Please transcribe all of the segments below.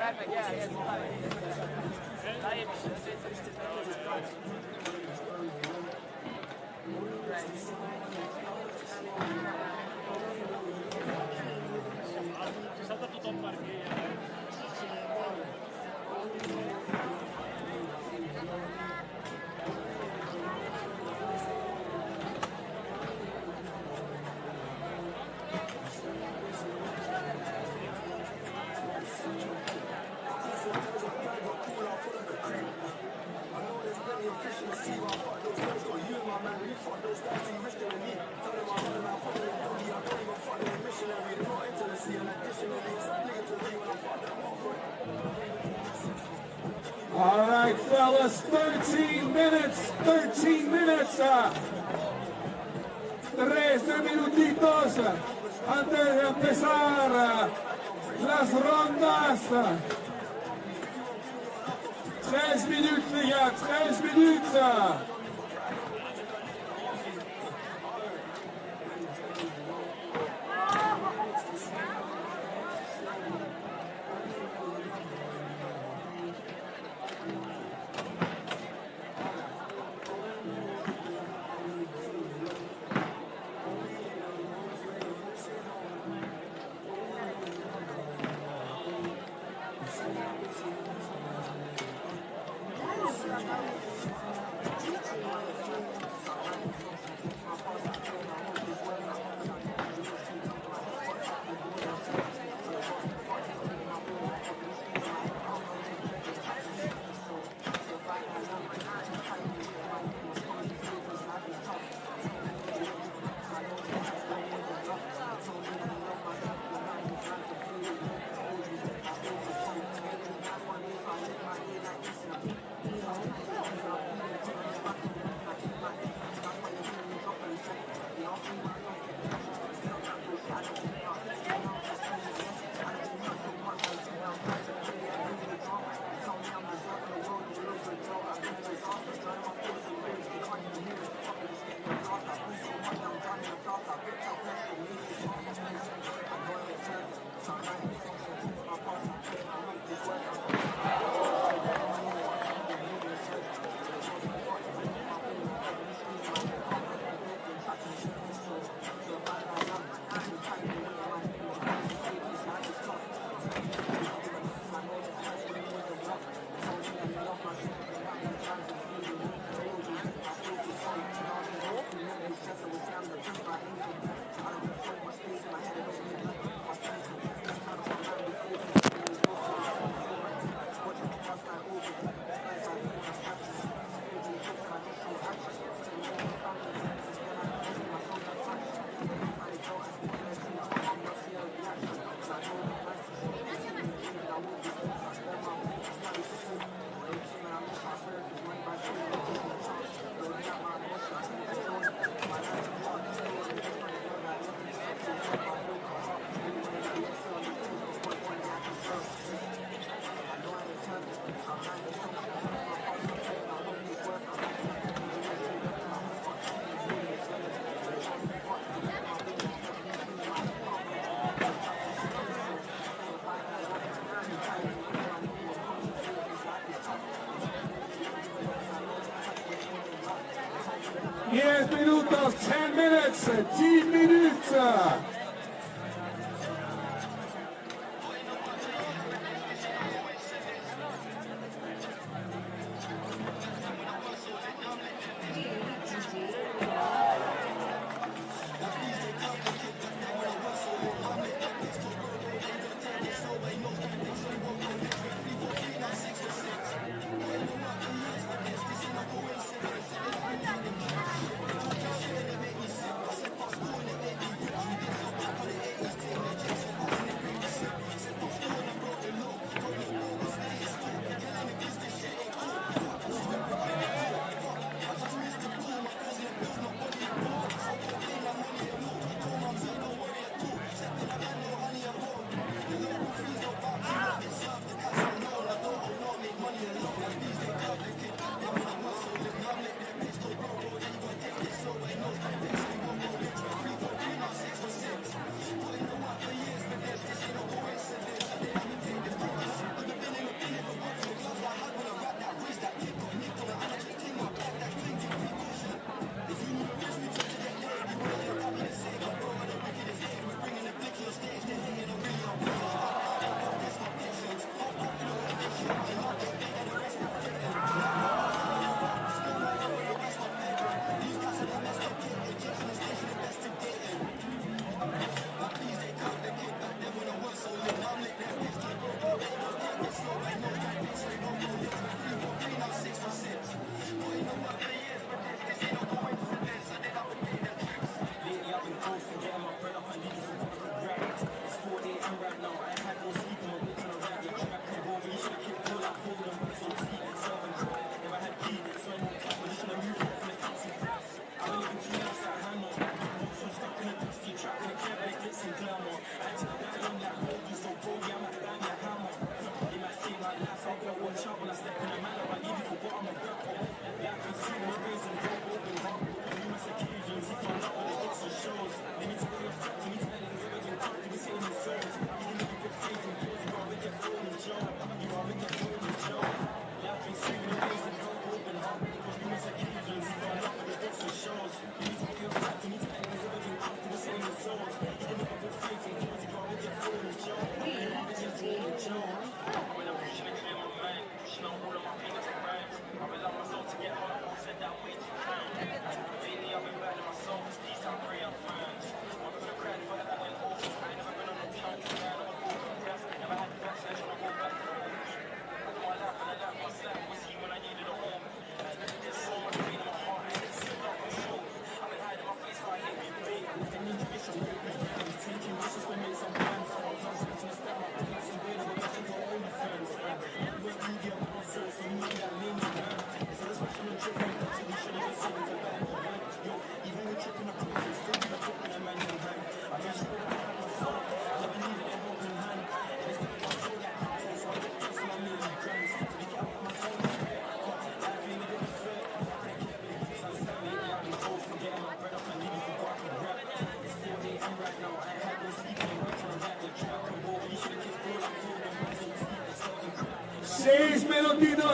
Perfect, yeah, yes. Ci salta tutto un parcheggio. All right, fellas, 13 minutes. 3 minutitos antes de empezar las rondas. 13 minutes, les gars, 13 minutes. 10 minutos, 10 minutes, 10 minutes.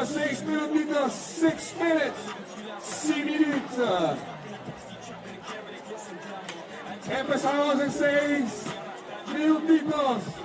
Seis minutitos, 6 minutes, 6 minutes. Empezamos en 6 minutitos.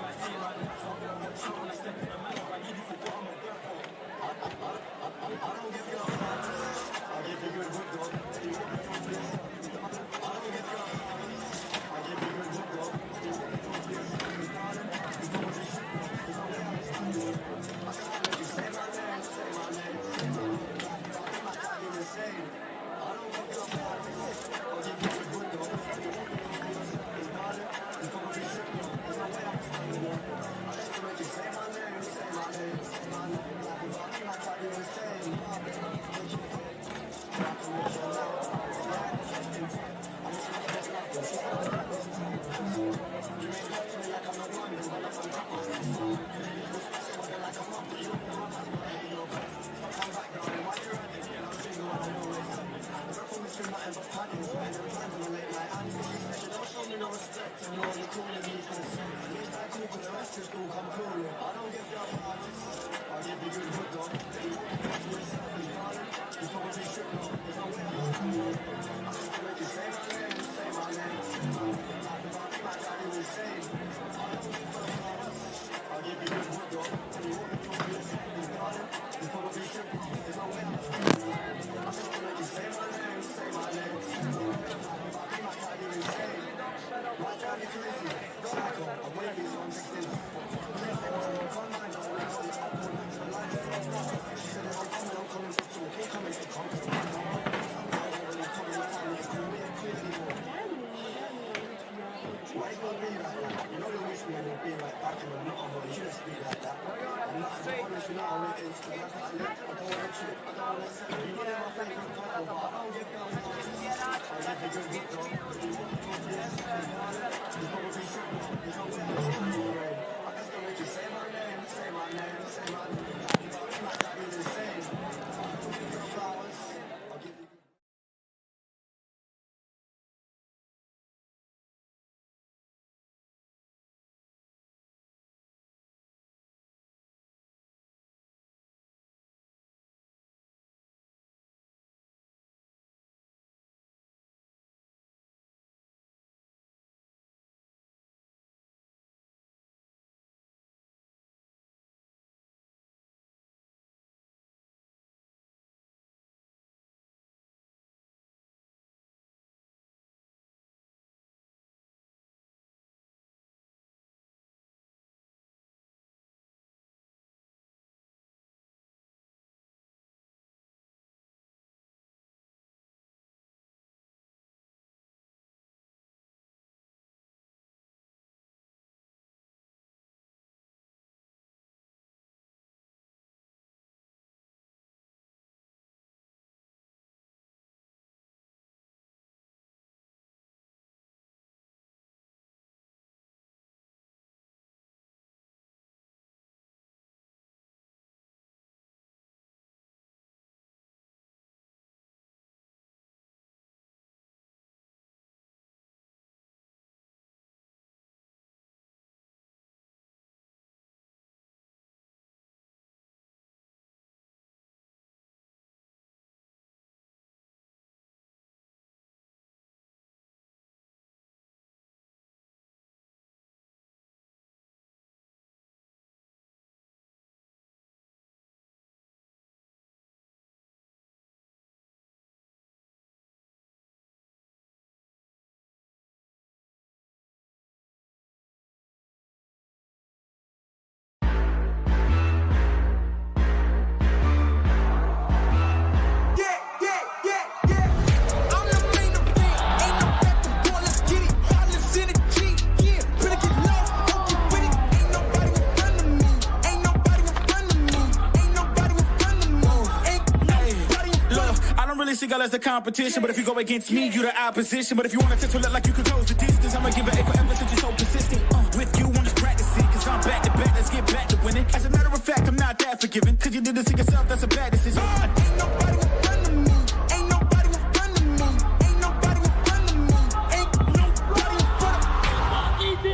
As the competition, but if you go against me, you the opposition. But if you want to test it like you could close the distance, I'ma give it a forever since you're so persistent. With you, I'm just practicing, cause I'm back to back, let's get back to winning. As a matter of fact, I'm not that forgiving, cause you did this to yourself, that's a bad decision. Ain't nobody in front of me, ain't nobody in front of me, ain't nobody in front of me, ain't nobody in front of me.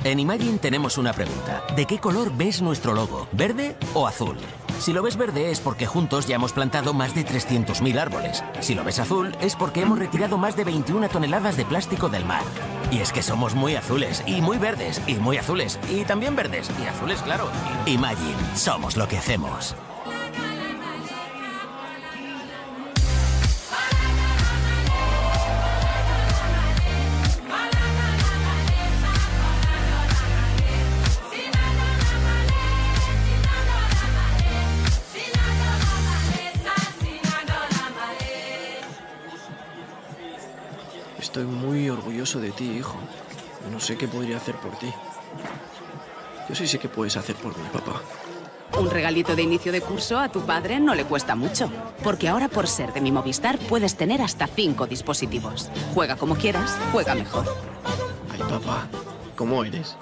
En Imagine tenemos una pregunta. ¿De qué color ves nuestro logo? ¿Verde o azul? Si lo ves verde es porque juntos ya hemos plantado más de 300.000 árboles. Si lo ves azul es porque hemos retirado más de 21 toneladas de plástico del mar. Y es que somos muy azules, y muy verdes, y muy azules, y también verdes, y azules, claro. Imagine, somos lo que hacemos. Estoy muy orgulloso de ti, hijo. No sé qué podría hacer por ti. Yo sí sé qué puedes hacer por mi papá. Un regalito de inicio de curso a tu padre no le cuesta mucho. Porque ahora por ser de mi Movistar puedes tener hasta 5 dispositivos. Juega como quieras, juega mejor. Ay, papá, ¿cómo eres?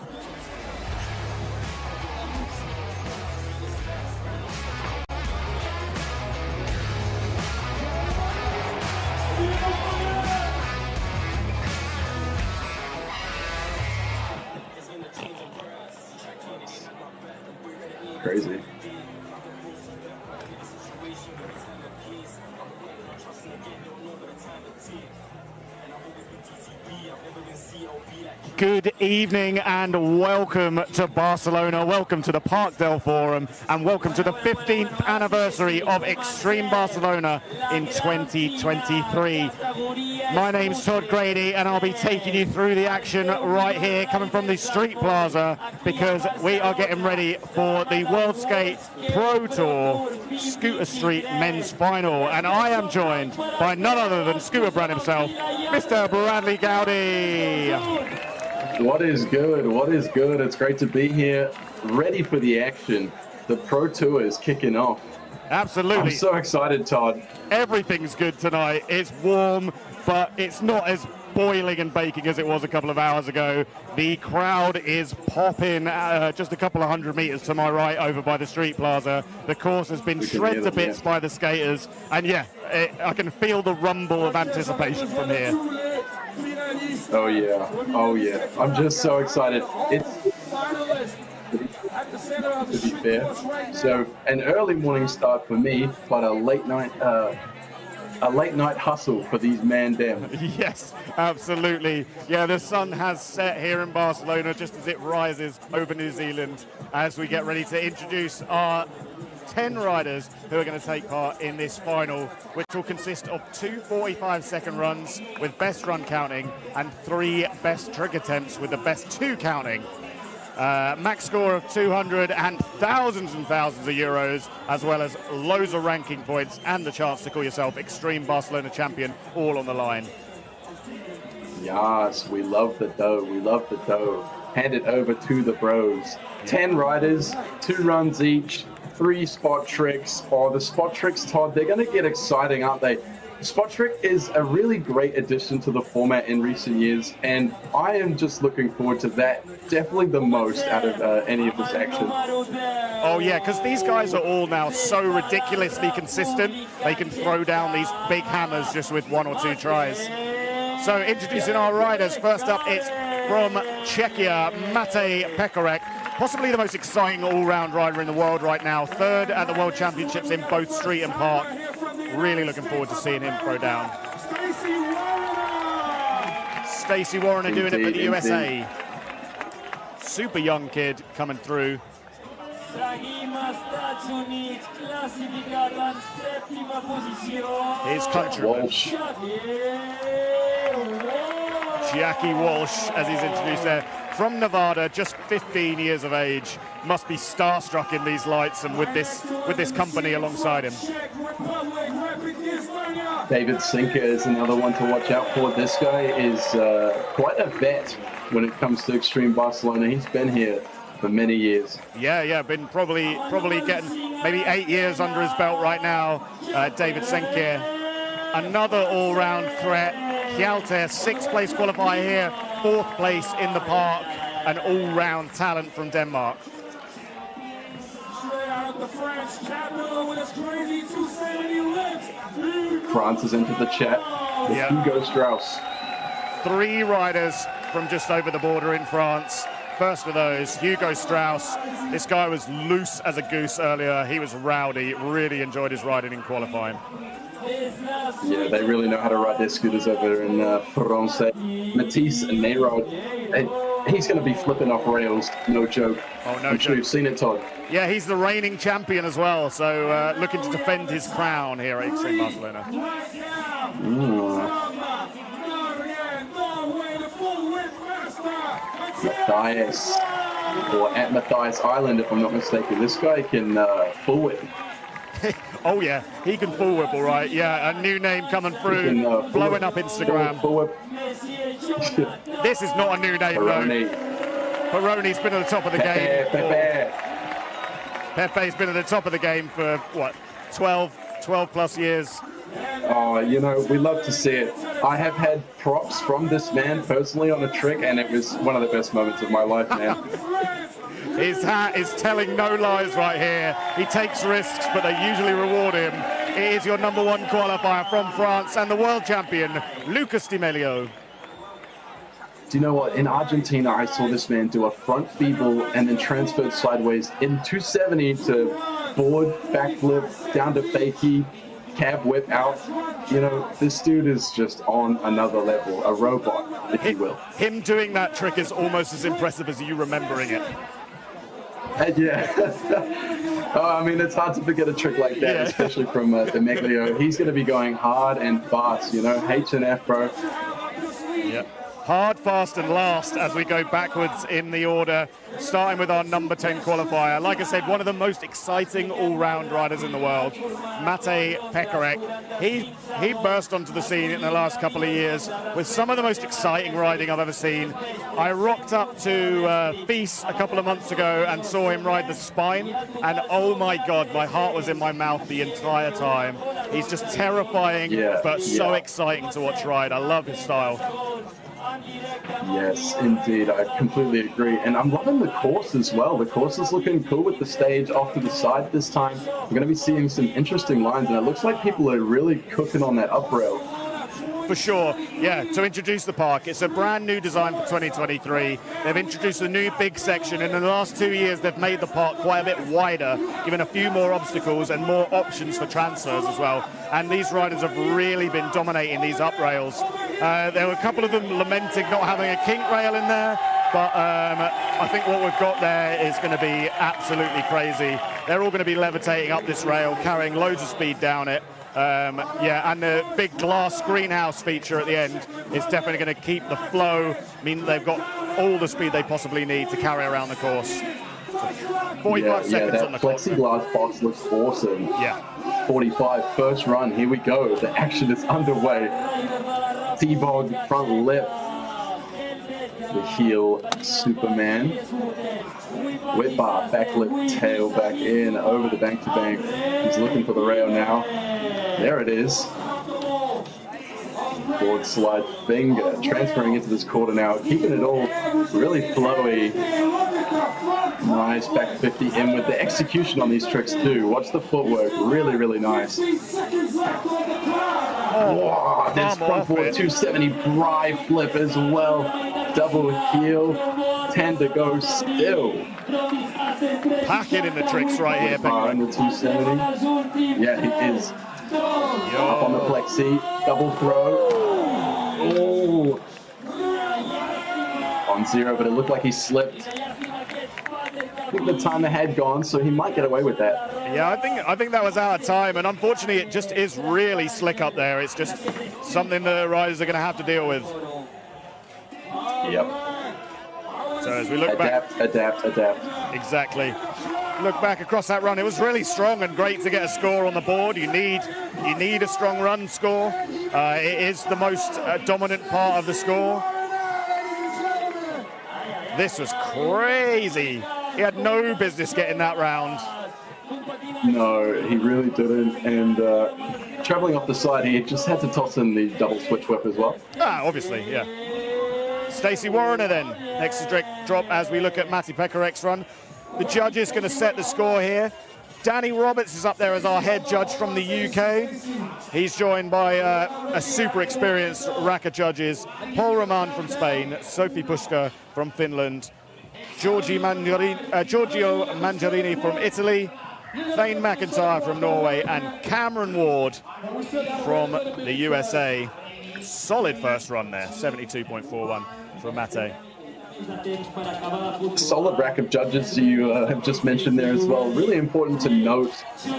Crazy. Good evening and welcome to Barcelona, welcome to the Parc del Fòrum, and welcome to the 15th anniversary of Extreme Barcelona in 2023. My name's Todd Grady and I'll be taking you through the action right here, coming from the Street Plaza, because we are getting ready for the World Skate Pro Tour Scooter Street Men's Final, and I am joined by none other than Scooter Brand himself, Mr. Bradley Gowdy. What is good? What is good? It's great to be here, ready for the action. The Pro Tour is kicking off. Absolutely. I'm so excited, Todd. Everything's good tonight. It's warm, but it's not as boiling and baking as it was a couple of hours ago. The crowd is popping just a couple of 100 meters to my right over by the Street Plaza. The course has been shred to bits by the skaters, and yeah, I can feel the rumble of anticipation from here. Oh yeah, oh yeah. I'm just so excited. It's, to be fair, so an early morning start for me, but a late night hustle for these man dem. Yes, absolutely. Yeah, the sun has set here in Barcelona just as it rises over New Zealand as we get ready to introduce our 10 riders who are going to take part in this final, which will consist of 2 45-second runs with best run counting and 3 best trick attempts with the best 2 counting. Max score of 200 and thousands of euros, as well as loads of ranking points and the chance to call yourself Extreme Barcelona champion, all on the line. Yes, we love the dough. We love the dough. Hand it over to the bros. 10 riders, 2 runs each. 3 spot tricks. Oh, the spot tricks, Todd, they're going to get exciting, aren't they? Spot trick is a really great addition to the format in recent years, and I am just looking forward to that definitely the most out of any of this action. Oh yeah, because these guys are all now so ridiculously consistent. They can throw down these big hammers just with 1 or 2 tries. So introducing our riders, first up it's from Czechia, Matej Pekarek. Possibly the most exciting all-round rider in the world right now. 3rd at the World Championships in both street and park. Really looking forward to seeing him throw down. Stacey Warren doing it for the USA. Super young kid coming through. His countryman. Walsh. Jackie Walsh, as he's introduced there. From Nevada, just 15 years of age, must be starstruck in these lights and with this company alongside him. David Senkyr is another one to watch out for. This guy is quite a vet when it comes to Extreme Barcelona. He's been here for many years. Yeah, been probably getting maybe 8 years under his belt right now. David Senkyr, another all-round threat. Hjalte, 6th place qualifier here, 4th place in the park, an all-round talent from Denmark. France has entered the chat with Hugo Strauss. 3 riders from just over the border in France. First of those, Hugo Strauss. This guy was loose as a goose earlier. He was rowdy, really enjoyed his riding in qualifying. Yeah, they really know how to ride their scooters over in France. Matisse and Neyroud, he's going to be flipping off rails, no joke. Oh, no I'm joke. sure you've seen it, Todd. Yeah, he's the reigning champion as well, so looking to defend his crown here at Extreme Barcelona. Matthias, or at Matthias Island, if I'm not mistaken. This guy can full whip. Oh yeah, he can full whip all right. Yeah, a new name coming through, blowing up Instagram. Full whip. This is not a new name Perroni. though. Perroni's been at the top of the game. Pepe's been at the top of the game for, what, 12 plus years. Oh, you know, we love to see it. I have had props from this man personally on a trick, and it was one of the best moments of my life, man. His hat is telling no lies right here. He takes risks, but they usually reward him. It is your #1 qualifier from France and the world champion, Lucas Di Meglio. Do you know what? In Argentina, I saw this man do a front feeble and then transferred sideways in 270 to board, backflip, down to fakie. cab whip out. You know, this dude is just on another level, a robot, if you will. Him doing that trick is almost as impressive as you remembering it. Yeah. Oh, I mean, it's hard to forget a trick like that, especially from the Meglio. He's going to be going hard and fast, you know, H&F, bro. Yep. Hard, fast, and last as we go backwards in the order, starting with our number 10 qualifier. Like I said, one of the most exciting all-round riders in the world, Matej Pekarek. He burst onto the scene in the last couple of years with some of the most exciting riding I've ever seen. I rocked up to Feast a couple of months ago and saw him ride the Spine, and oh my God, my heart was in my mouth the entire time. He's just terrifying, but so exciting to watch ride. I love his style. Yes, indeed. I completely agree. And I'm loving the course as well. The course is looking cool with the stage off to the side this time. We're going to be seeing some interesting lines, and it looks like people are really cooking on that up rail. For sure, yeah, to introduce the park. It's a brand new design for 2023. They've introduced a new big section, and in the last 2 years they've made the park quite a bit wider, given a few more obstacles and more options for transfers as well. And these riders have really been dominating these up rails. There were a couple of them lamenting not having a kink rail in there, but I think what we've got there is going to be absolutely crazy. They're all going to be levitating up this rail, carrying loads of speed down it. And the big glass greenhouse feature at the end is definitely going to keep the flow, mean they've got all the speed they possibly need to carry around the course. 45 seconds on the clock. Plexiglass box looks awesome. Yeah. 45, first run, here we go. The action is underway. T-bog, front lip. The heel, Superman. Whip bar, back lip, tail back in, over the bank to bank. He's looking for the rail now. There it is. Forward slide finger, transferring into this quarter now, keeping it all really flowy. Nice back 50 in with the execution on these tricks too. Watch the footwork, really, really nice. Wow, there's front forward 270 dry flip as well. Double heel, 10 to go still. Packing in the tricks right here. On the 270. Yeah, he is. Up on the plexi, double throw. Oh. On zero, but it looked like he slipped. I think the timer had gone, so he might get away with that. Yeah, I think that was out of time, and unfortunately it just is really slick up there. It's just something the riders are going to have to deal with. Yep. So as we look back... Adapt. Exactly. Look back across that run, it was really strong and great to get a score on the board. You need a strong run score. It is the most dominant part of the score. This was crazy. He had no business getting that round. No, he really didn't. And traveling off the side, he just had to toss in the double switch whip as well. Obviously, yeah. Stacey Warrener then, next to drop as we look at Matej Pekarek's run. The judge is going to set the score here. Danny Roberts is up there as our head judge from the UK. He's joined by a super experienced rack of judges. Paul Roman from Spain, Sophie Pushka from Finland, Giorgio Mangiarini from Italy, Thane McIntyre from Norway, and Cameron Ward from the USA. Solid first run there, 72.41 from Matej. Solid rack of judges you have just mentioned there as well. Really important to note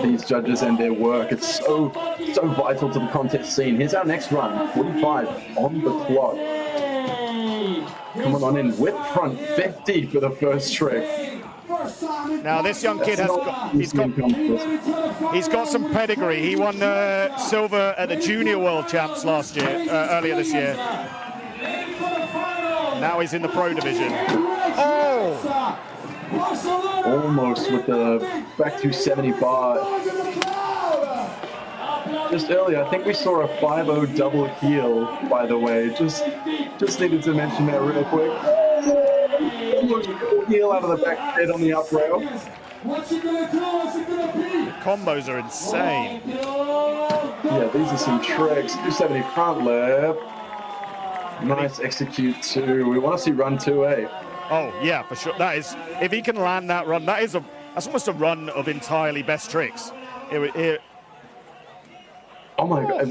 these judges and their work. It's so vital to the contest scene. Here's our next run, 45 on the clock. Coming on in, whip front 50 for the first trick. Now this young kid he's got some pedigree. He won silver at the Junior World Champs last year, earlier this year. Now he's in the pro division. Oh! Almost with the back 270 bar. Just earlier, I think we saw a 5-0 double heel, by the way. Just needed to mention that real quick. Heel out of the back head on the up rail. The combos are insane. Yeah, these are some tricks. 270 front lip. Nice execute too. We want to see run 2A. Oh yeah, for sure. That is, if he can land that run, that's almost a run of entirely best tricks. Oh my God, it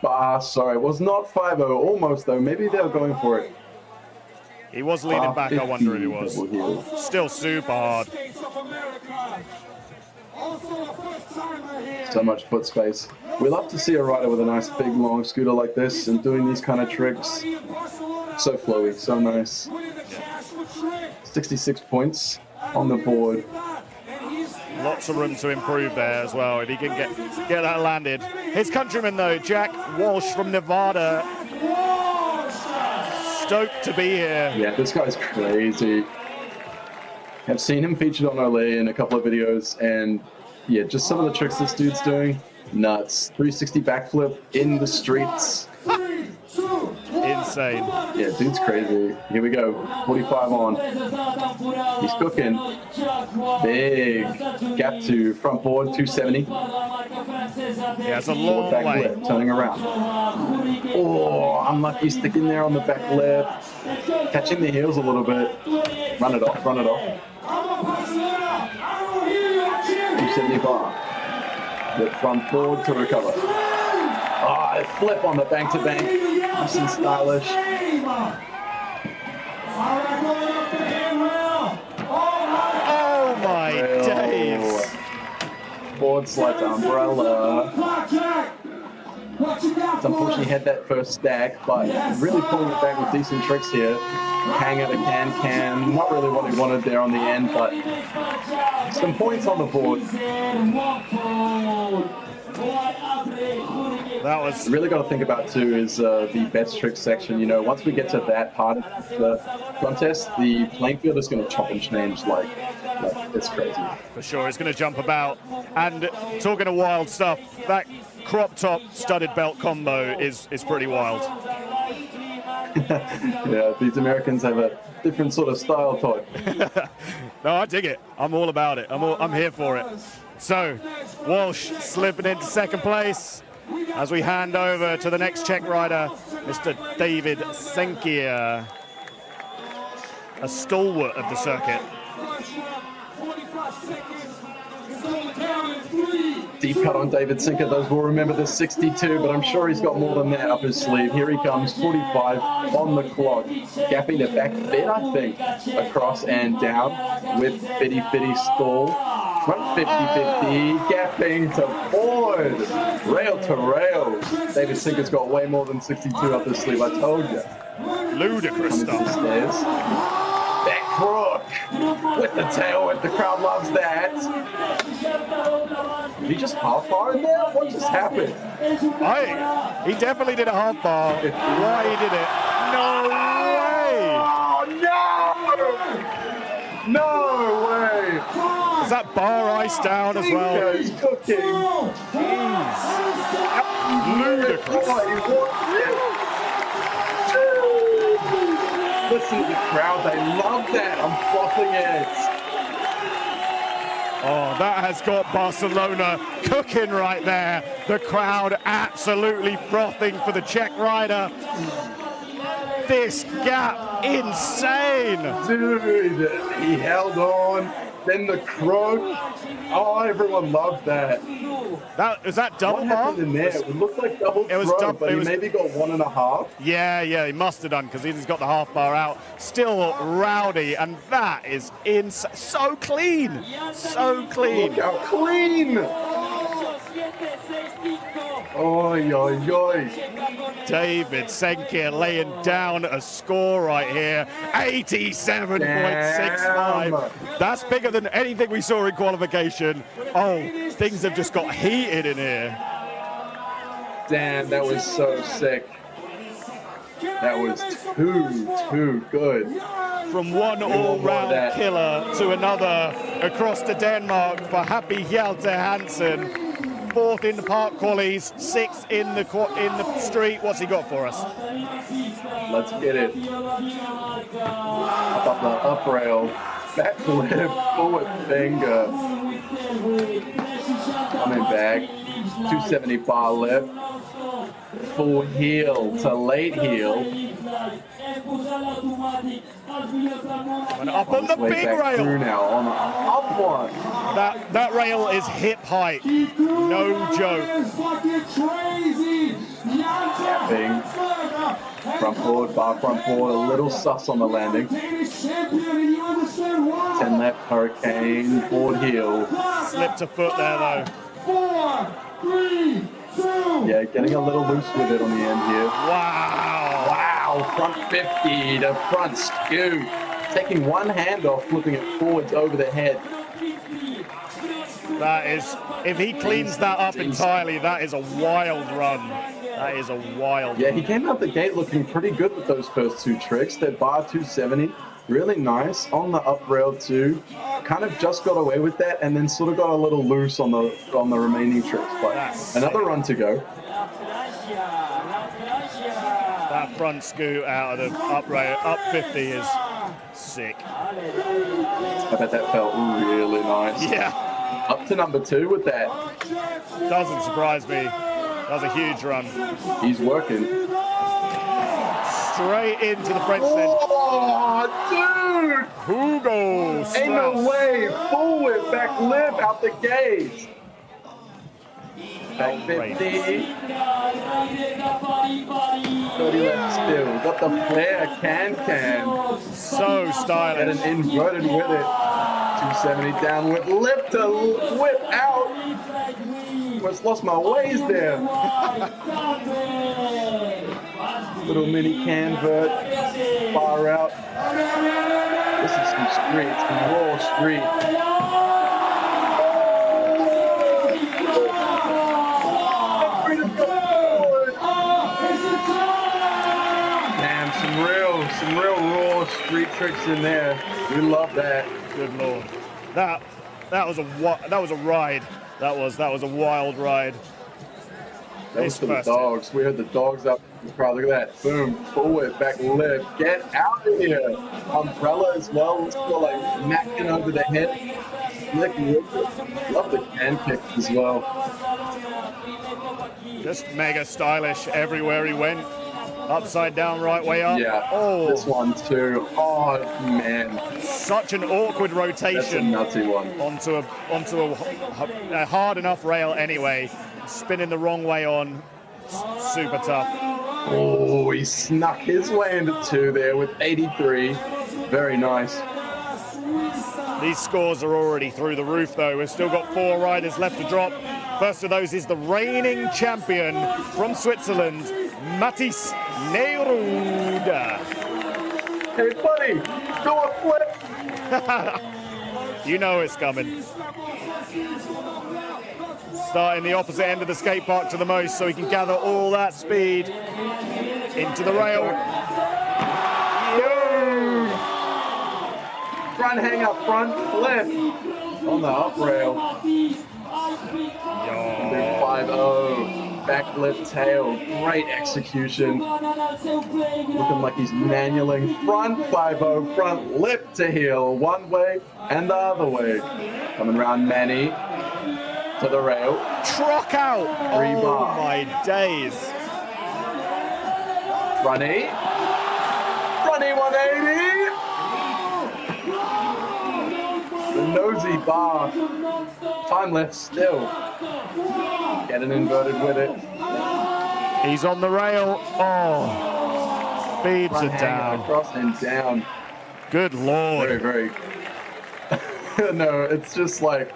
was, sorry, it was not 5-0, almost though. Maybe they were going for it. He was leaning back, I wonder if he was. double heel. Still super hard. So much foot space. We love to see a rider with a nice big long scooter like this and doing these kind of tricks. So flowy, so nice. 66 points on the board. Lots of room to improve there as well if he can get that landed. His countryman though, Jack Walsh from Nevada, stoked to be here. Yeah, this guy's crazy. I've seen him featured on Olé in a couple of videos, and yeah, just some of the tricks this dude's doing, nuts. 360 backflip in the streets. Insane. Yeah, dude's crazy. Here we go, 45 on. He's cooking. Big gap to front board, 270. Yeah, it's a long back way. lip, turning around. Oh, unlucky sticking there on the back lip. Catching the heels a little bit. Run it off, run it off. 275. The front board to recover. Oh, flip on the bank to bank. Nice and stylish. Oh my days. Board slide to umbrella. It's unfortunately had that first stack, but really pulling it back with decent tricks here. Hang out a can. Not really what he wanted there on the end, but some points on the board. That was really got to think about too is the best trick section. You know, once we get to that part of the contest, the playing field is going to chop and change like it's crazy. for sure. It's going to jump about. And talking of wild stuff, that crop top studded belt combo is pretty wild. Yeah, these Americans have a different sort of style to it. No, I dig it. I'm all about it. I'm here for it. So, Walsh slipping into second place as we hand over to the next Czech rider, Mr. David Senkyr, a stalwart of the circuit. Deep cut on David Senkyr. Those will remember the 62, but I'm sure he's got more than that up his sleeve. Here he comes, 45 on the clock, gapping the back fit, I think, across and down with Fitty stall. Front 50-50, gapping to board, rail to rail. David Senkyr's got way more than 62 up his sleeve, I told you. Ludicrous stuff. Stairs. That crook with the tail whip, the crowd loves that. Did he just half bar in there? What just happened? He definitely did a half bar. Why he did it? No way! Oh, no! No way! Is that bar ice down as well? He's cooking. Jeez. Yep. Ludicrous. Listen to the crowd, they love that. I'm frothing it. Oh, that has got Barcelona cooking right there. The crowd absolutely frothing for the Czech rider. This gap, insane. Dude, he held on. Then the crook. Oh, everyone loved that. Is that double what bar? happened in there? It looked like double It was throw, but he maybe got 1.5. Yeah, he must have done because he's got the half bar out. Still rowdy, and that is so clean. So clean. Look how clean. Oi, oi, oi. David Senkyr laying down a score right here. 87.65. That's bigger than anything we saw in qualification. Oh, things have just got heated in here. Damn, that was so sick. That was too good. From one all-round killer to another across to Denmark for Happy Hjalte Hansen. 4th in the park qualies, 6th in the street. What's he got for us? Let's get it. Up the up rail, back flip, forward finger. Coming back, 270 bar lip. full heel to late heel. And up on the big Through rail. now on the up one. That rail is hip height. No joke. Tapping. Front forward, bar front forward, a little sus on the landing. 10 left, hurricane, forward heel. Slipped a foot there though. 4, 3, 2. Yeah, getting a little loose with it on the end here. Wow. Wow, front 50 to front scoot. Taking one hand off, flipping it forwards over the head. That is, if he cleans that up entirely, that is a wild run. That is a wild Yeah, run. he came out the gate looking pretty good with those first two tricks. That bar 270, really nice. On the up rail too, kind of just got away with that and then sort of got a little loose on the remaining tricks. But That's another run to go. That front scoot out of the up rail, up 50 is sick. I bet that felt really nice. Yeah, Up to number 2 with that. doesn't surprise me. That's a huge run. He's working. Straight into the French center. Oh, dude! Hugo Ain't no Strauss. way. Full whip, back lip out the gate. Back 50. 30 left still. Got the flare, can. So Get stylish. an inverted with it. 270 down with lip to whip out. Almost lost my ways there. Little mini canvert. Far out. This is some street, some raw street. Damn, some real raw street tricks in there. We love that. Good lord. That was a ride. That was a wild ride. That was This for the first dogs. We heard the dogs up in the crowd. Look at that. Boom. Forward, back lip. Get out of here. Umbrella as well. Let's go like macking over the head. Slick whip. Love the can kick as well. Just mega stylish everywhere he went. Upside down, right way up. Yeah. Oh, This one too. Oh man. such an awkward That's a rotation nutty one. onto a hard enough rail anyway. Spinning the wrong way on. Super tough. Oh, he snuck his way into 2 there with 83. Very nice. These scores are already through the roof though. We've still got 4 riders left to drop. First of those is the reigning champion from Switzerland, Mathis Neyroud. Hey buddy, do a flip. You know it's coming. Starting the opposite end of the skate park to the most so he can gather all that speed into the rail. Yo! Front hang up, front flip on the up rail. Big 5-0, back lip tail, great execution. Looking like he's manualing front 5-0, front lip to heel, one way and the other way. Coming around Manny to the rail. Truck out! Three Oh bar. my days. Fronty 180. The nosy bar. Time left still. Get an inverted with it. He's on the rail. Oh, feeds Front it hanger down. across and down. Good Very, lord. very. No, it's just like,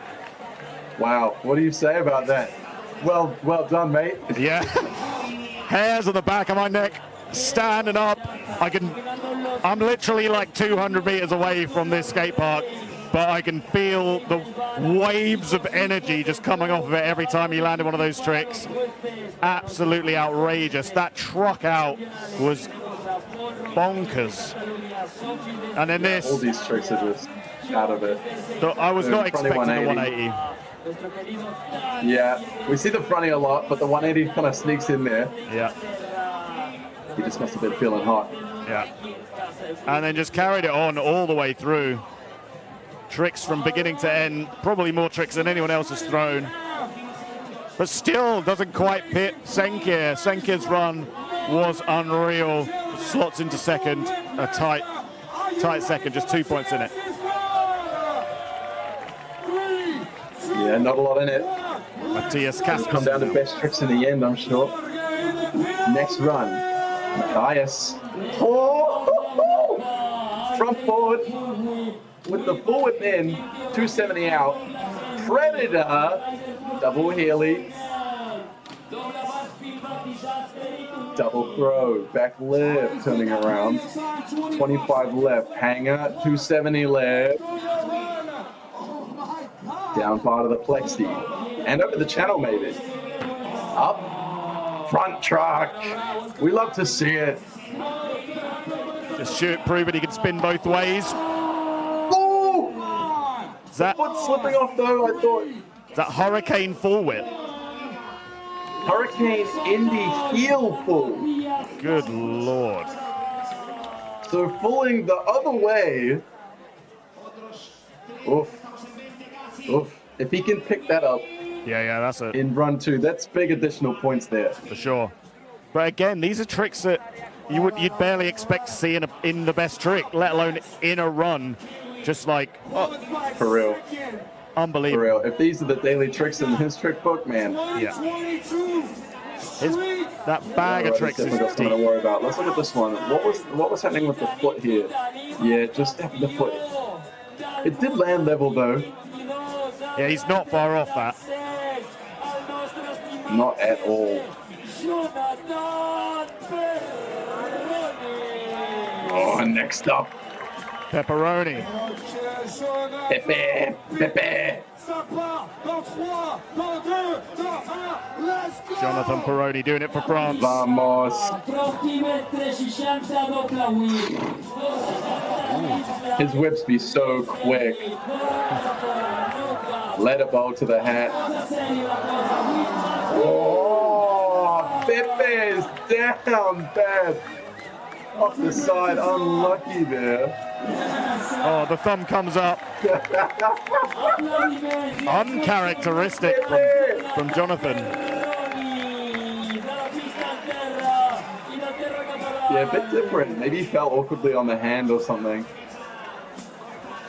wow. What do you say about that? Well done, mate. Yeah. Hairs on the back of my neck. Standing up. I'm literally like 200 meters away from this skate park, but I can feel the waves of energy just coming off of it every time he landed one of those tricks. Absolutely outrageous. That truck out was bonkers. And then this, All these tricks are just out of it. I was not Fronty expecting the 180. 180. Yeah, we see the fronty a lot, but the 180 kind of sneaks in there. Yeah, He just must have been feeling hot. yeah. And then just carried it on all the way through. Tricks from beginning to end, probably more tricks than anyone else has thrown. but still doesn't quite pit Senkyr. Senkyr's run was unreal. Slots into second, a tight second, just 2 points in it. Yeah, not a lot in it. Matthias Come down to Kaspersen. best tricks in the end, I'm sure. Next run, Matthias. Oh! Front forward with the full whip in, 270 out. Predator, double Healy. Double throw, back left, turning around. 25 left, hanger, 270 left. Down part of the plexi. And over the channel maybe. Up, front truck. We love to see it. Just shoot, prove it, he can spin both ways. Ooh! Is that, Foot slipping off though, I thought. is that Hurricane full whip? Hurricane Indy heel full. Good Lord. So fulling the other way. Oof. Oof. If he can pick that up Yeah, that's it, in run 2, that's big additional points there. for sure. But again, these are tricks that you'd barely expect to see in the best trick, let alone in a run. Just like, For real. For unbelievable. real. If these are the daily tricks in his trick book, man. Yeah. That bag of tricks is definitely got something to deep. worry about. Let's look at this one. What was happening with the foot here? Yeah, just tapping the foot. It did land level though. Yeah, he's not far off that. Not at all. Oh, next up, Perroni. Pepe. Jonathan Perroni doing it for France. Vamos. His whips be so quick. Let a bow to the hat. Oh, Pepe is down bad. Off the side, unlucky there. Oh, the thumb comes up. Uncharacteristic from Jonathan. Yeah, a bit different. Maybe he fell awkwardly on the hand or something.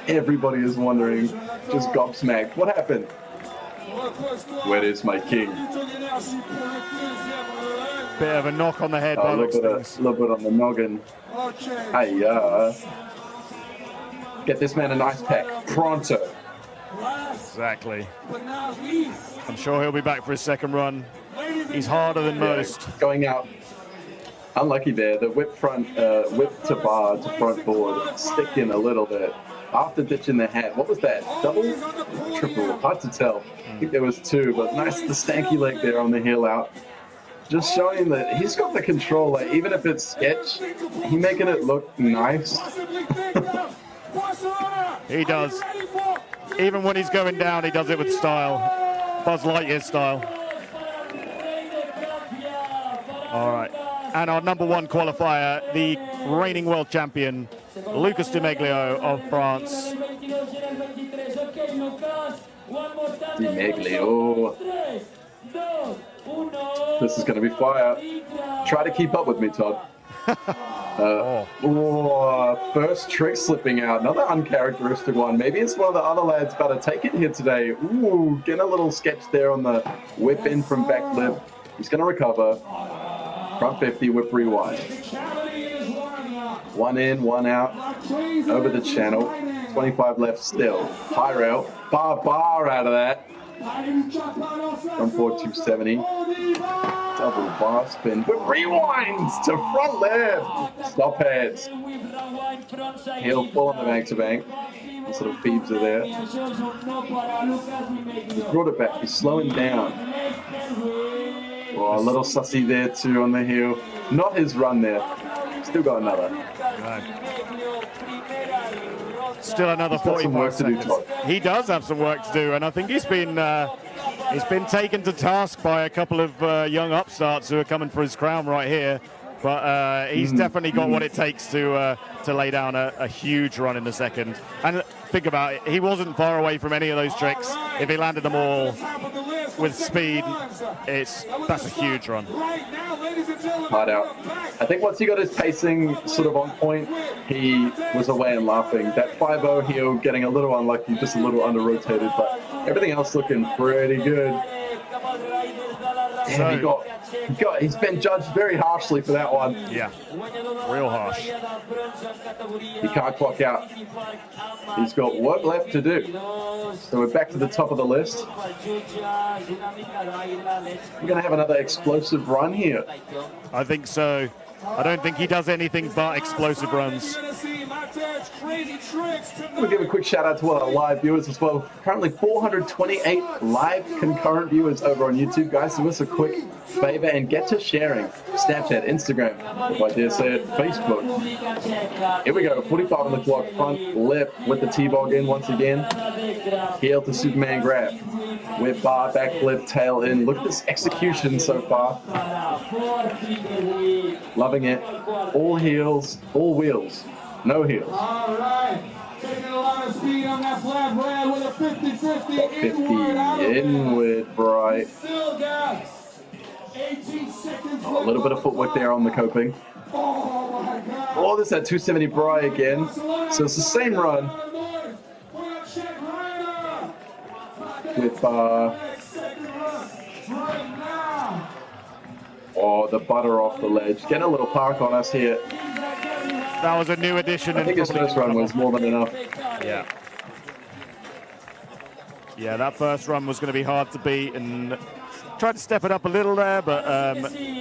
Everybody is wondering, just gobsmacked. What happened? Where is my king? Bit of a knock on the head A by little bit on the noggin. Hey, get this man an ice pack pronto. Exactly. I'm sure he'll be back for his second run. He's harder than most. Going out. Unlucky there. The whip to bar to front board, stick in a little bit. After ditching the hat. What was that? Double? Triple? Hard to tell. I think there was 2, but nice the stanky leg there on the heel out. Just showing that he's got the control. Like, even if it's sketch, he making it look nice. He does. Even when he's going down, he does it with style. Buzz Lightyear style. All right. And our number 1 qualifier, the reigning world champion, Lucas Di Meglio of France. Di Meglio. This is going to be fire. Try to keep up with me, Todd. First trick slipping out. Another uncharacteristic one. Maybe it's one of the other lads about to take it here today. Ooh, getting a little sketch there on the whip in from back lip. He's going to recover. Front 50, whip rewind. 1 in, 1 out. Over the channel. 25 left still. High rail. Bar out of that. Front forward 270. Double bar spin. Whip rewinds to front left. Stop heads. Heel full on the bank to bank. Sort of feebs are there. He's brought it back. He's slowing down. Oh, a little sussy there too on the heel. Not his run there. Still got another. Still another 45 seconds. He does have some work to do, and I think he's been taken to task by a couple of young upstarts who are coming for his crown right here. But he's definitely got what it takes to lay down a huge run in the second. And think about it, he wasn't far away from any of those tricks. If he landed them all with speed, that's a huge run. Hard out. I think once he got his pacing sort of on point, he was away and laughing. That 5-0 heel getting a little unlucky, just a little under-rotated, but everything else looking pretty good. Damn, he's been judged very harshly for that one. Yeah, real harsh. He can't clock out. He's got work left to do. So we're back to the top of the list. We're going to have another explosive run here. I think so. I don't think he does anything but explosive runs. We'll give a quick shout out to all our live viewers as well. Currently 428 live concurrent viewers over on YouTube. Guys, do us a quick favor and get to sharing Snapchat, Instagram, if I dare say it, Facebook. Here we go, 45 on the clock, front lip with the T-bog in once again. Heel to Superman grab. Whip bar, back flip, tail in. Look at this execution so far. Loving it. All heels, all wheels. No heels. All right. Taking a lot of speed on that flat brand with a 50-50 inward bright. Still got 18 seconds. A little bit of footwork there on the coping. Oh my God. Oh, there's that 270 bri again. So it's the same run. With oh, the butter off the ledge. Getting a little park on us here. That was a new addition. I think his first run was more than enough. Yeah. Yeah, that first run was going to be hard to beat, and tried to step it up a little there, but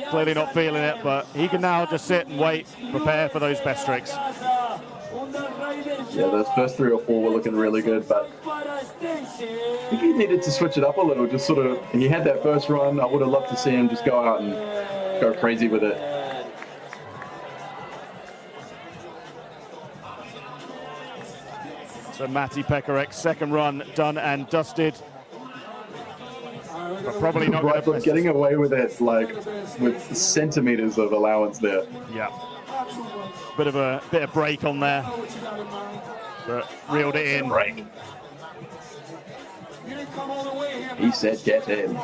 clearly not feeling it. But he can now just sit and wait, prepare for those best tricks. Yeah, those first 3 or 4 were looking really good, but I think he needed to switch it up a little. Just sort of, he had that first run. I would have loved to see him just go out and go crazy with it. So Matti Pekkarek's second run done and dusted. But probably not right, but getting away with it, like with centimeters of allowance there. Yeah. Bit of break on there, but reeled it in. Break. He said get in.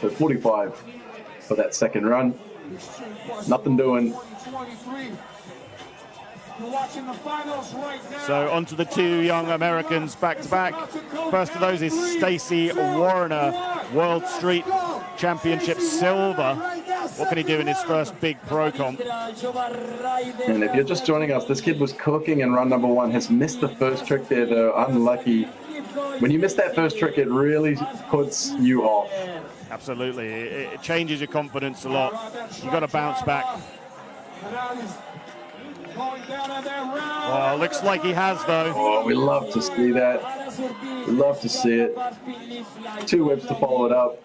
So 45 for that second run. Nothing doing. So on to the 2 young Americans back to back. First of those is Stacy Warner, World Street Championship silver. What can he do in his first big pro comp? And if you're just joining us, this kid was cooking in run number 1. Has missed the first trick there though, unlucky. When you miss that first trick, it really puts you off. Absolutely, it changes your confidence a lot. You've got to bounce back. Well, looks like he has though. Oh, we love to see that. We love to see it. 2 whips to follow it up.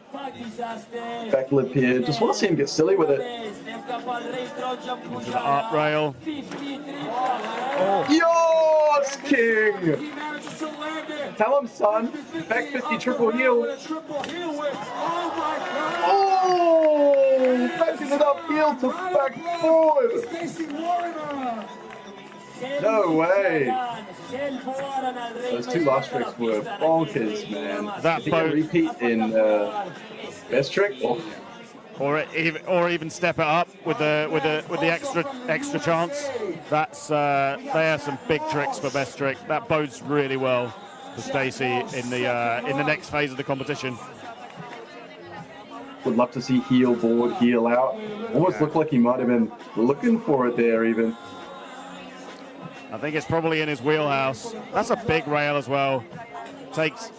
Back lip here. Just want to see him get silly with it. Into the up rail. Oh. Yours, King! Tell him, son. Back 50 triple heel. Oh! Backing it up heel to back forward. No way. Those 2 last tricks were bonkers, man. That boat repeat in best trick, or even step it up with the extra chance. That's they are some big tricks for best trick. That bodes really well for Stacy in the next phase of the competition. Would love to see heel board, heel out. Almost looked like he might have been looking for it there even. I think it's probably in his wheelhouse. That's a big rail as well. Takes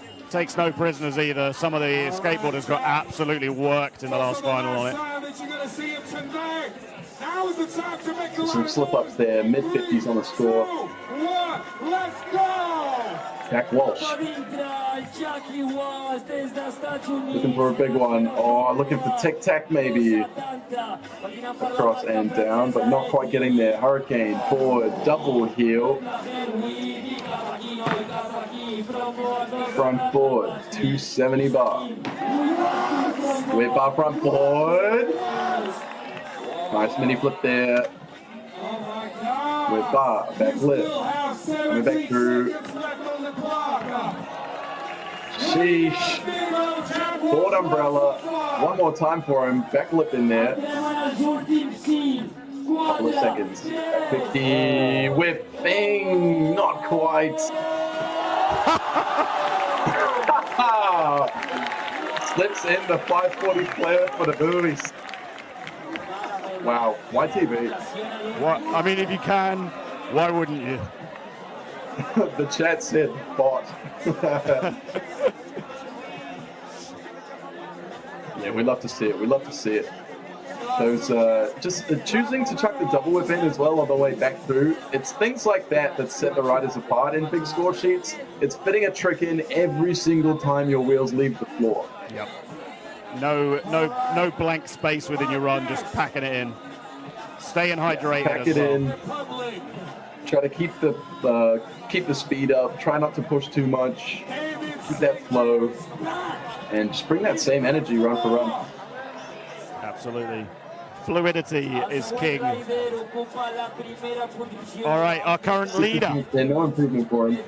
no prisoners either. Some of the skateboarders got absolutely worked in the last final on it. Some slip-ups there, mid-50s on the score. Jack Walsh. Looking for a big one. Oh, looking for tic-tac maybe. Across and down, but not quite getting there. Hurricane, forward, double heel. Front forward, 270 bar. Whip bar front forward. Nice mini flip there. With bar, back lip. Coming back through. Sheesh. Forward umbrella. One more time for him. Back lip in there. Couple of seconds. 50. Whipping. Not quite. Slips in the 540 flare for the boobies. Wow. YTV. What? I mean, if you can, why wouldn't you? The chat said bot. Yeah, we love to see it. We love to see it. Those just choosing to chuck the double whip in as well on the way back through. It's things like that that set the riders apart in big score sheets. It's fitting a trick in every single time your wheels leave the floor. Yep. No blank space within your run. Just packing it in. Staying hydrated. Pack it in. Try to keep the speed up. Try not to push too much. Keep that flow, and just bring that same energy run for run. Absolutely. Fluidity is king. All right, our current leader. No improvement for him.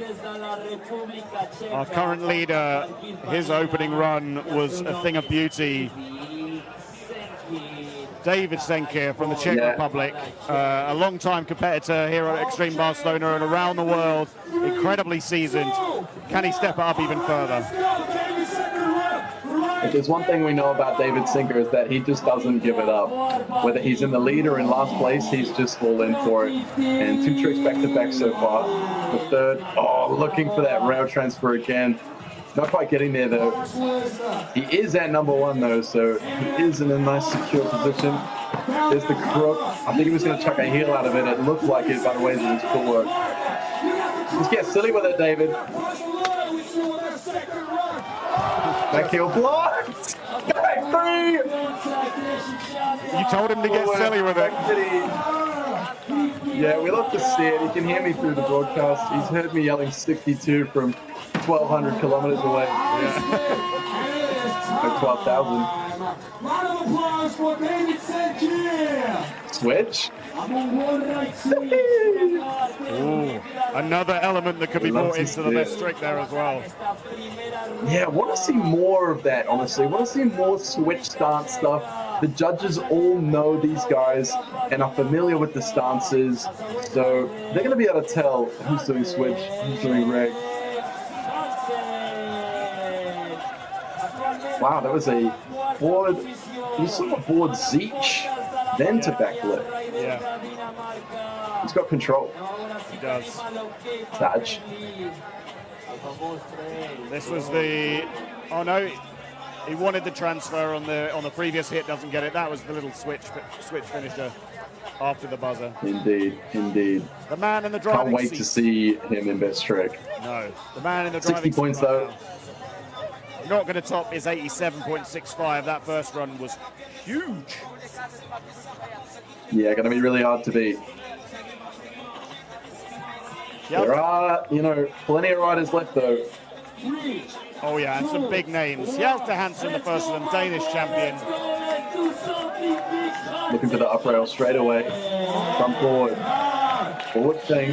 Our current leader, his opening run was a thing of beauty. David Senkyr from the Czech Republic, a long-time competitor here at Extreme Barcelona and around the world, incredibly seasoned. Can he step it up even further? If there's one thing we know about David Senkyr is that he just doesn't give it up. Whether he's in the lead or in last place, he's just all in for it. And 2 tricks back-to-back so far. The third, looking for that rail transfer again. Not quite getting there though. He is at number 1 though, so he is in a nice secure position. There's the crook. I think he was going to chuck a heel out of it. It looked like it by the way that his footwork. Just get silly with it, David. Back heel blocked. Back 3. You told him to get silly with it. Yeah, we love to see it. He can hear me through the broadcast. He's heard me yelling 62 from 1,200 kilometers away. Yeah. Like 12,000. Switch. Ooh, another element that could be brought into the best trick there as well. Yeah, I want to see more of that, honestly. I want to see more switch stance stuff. The judges all know these guys and are familiar with the stances, so they're going to be able to tell who's doing switch, who's doing reg. Wow, that was a forward, you saw a forward Zeech, then to back lip. Yeah. He's got control. He does. Touch. This was the, oh no, he wanted the transfer on the previous hit, doesn't get it. That was the little switch finisher after the buzzer. Indeed, indeed. The man in the driving Can't wait to see him in best trick. No, the man in the driving 60 points though. Now. Not going to top his 87.65. That first run was huge. Yeah, going to be really hard to beat. Yep. There are, plenty of riders left though. Oh yeah, and some big names. Hjalte Hansen, the first of them, Danish champion. Looking for the up rail straight away. Front forward. Forward thing.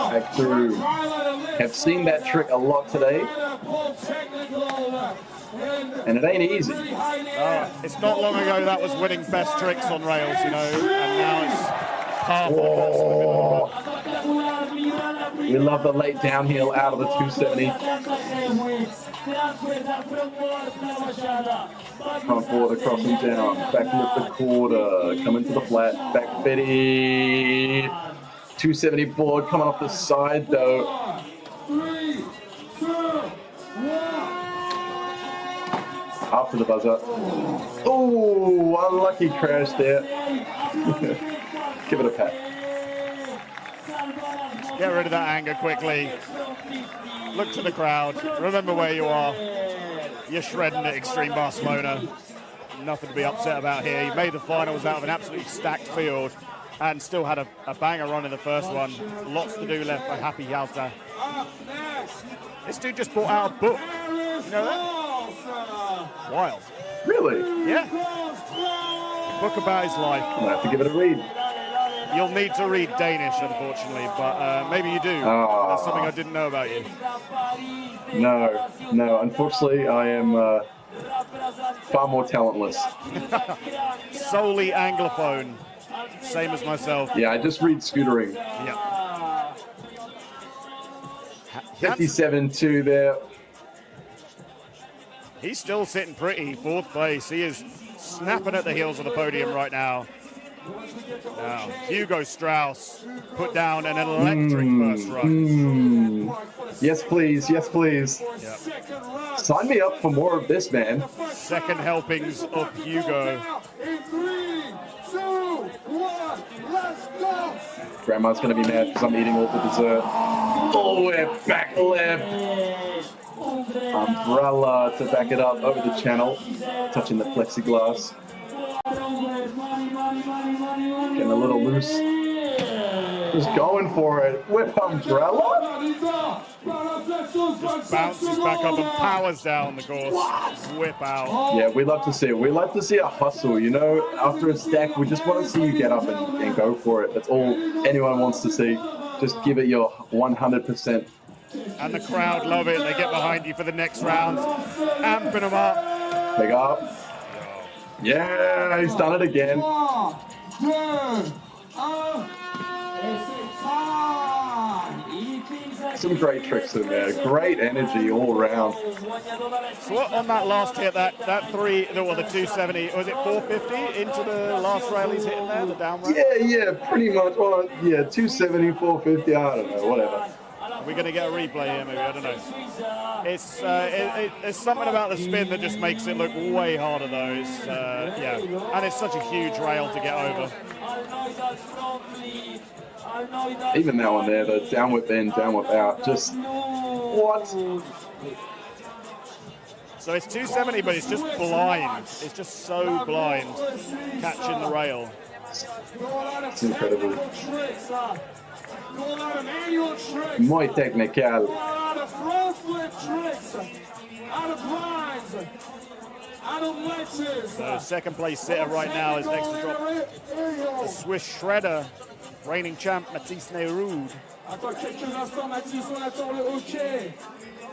Back through. Have seen that trick a lot today. And it ain't easy. It's not long ago that was winning best tricks on rails, and now it's half of it. We love the late downhill out of the 270. Front forward across and down. Back lip the quarter. Coming to the flat. Back 50. 270 board coming off the side though. 3, 2, 1. After the buzzer. Oh, unlucky crash there. Give it a pat. Get rid of that anger quickly. Look to the crowd. Remember where you are. You're shredding at Extreme Barcelona. Nothing to be upset about here. You made the finals out of an absolutely stacked field and still had a banger run in the first one. Lots to do left for happy Hjalte. This dude just brought out a book. You know that? Wild. Really? Yeah. Book about his life. I'm gonna have to give it a read. You'll need to read Danish, unfortunately, but maybe you do. That's something I didn't know about you. No. Unfortunately, I am far more talentless. Solely Anglophone. Same as myself. Yeah, I just read Scootering. Yeah. 57-2 there. He's still sitting pretty, 4th place. He is snapping at the heels of the podium right now. Now, Hugo Strauss put down an electric first run. Yes, please. Yes, please. Yep. Sign me up for more of this, man. Second helpings of Hugo. In 3, 2, 1, let's go. Grandma's going to be mad because I'm eating all the dessert. Oh, we're back left. Umbrella to back it up over the channel. Touching the plexiglass. Getting a little loose. Just going for it. Whip umbrella. Just bounces back up and powers down the course. Whip out. Yeah, we love to see it. We like to see a hustle, you know? After a stack, we just want to see you get up and go for it. That's all anyone wants to see. Just give it your 100%. And the crowd love it. They get behind you for the next round. Amping them up. Big up. Yeah, he's done it again. Some great tricks in there. Great energy all around. So what on that last hit, that three, well, the 270, was it 450 into the last rail he's hitting there, the down rail? Yeah, pretty much. Well, yeah, 270, 450, I don't know, whatever. Are we going to get a replay here, maybe? I don't know. It's there's something about the spin that just makes it look way harder, though. It's, yeah, and it's such a huge rail to get over. Even that one there, the down whip in, down whip out, just what? So it's 270, but it's just blind. It's just so blind catching the rail. It's incredible. Muy technical. So second place sitter right now is next to drop the Swiss shredder, reigning champ Mathis Neyroud.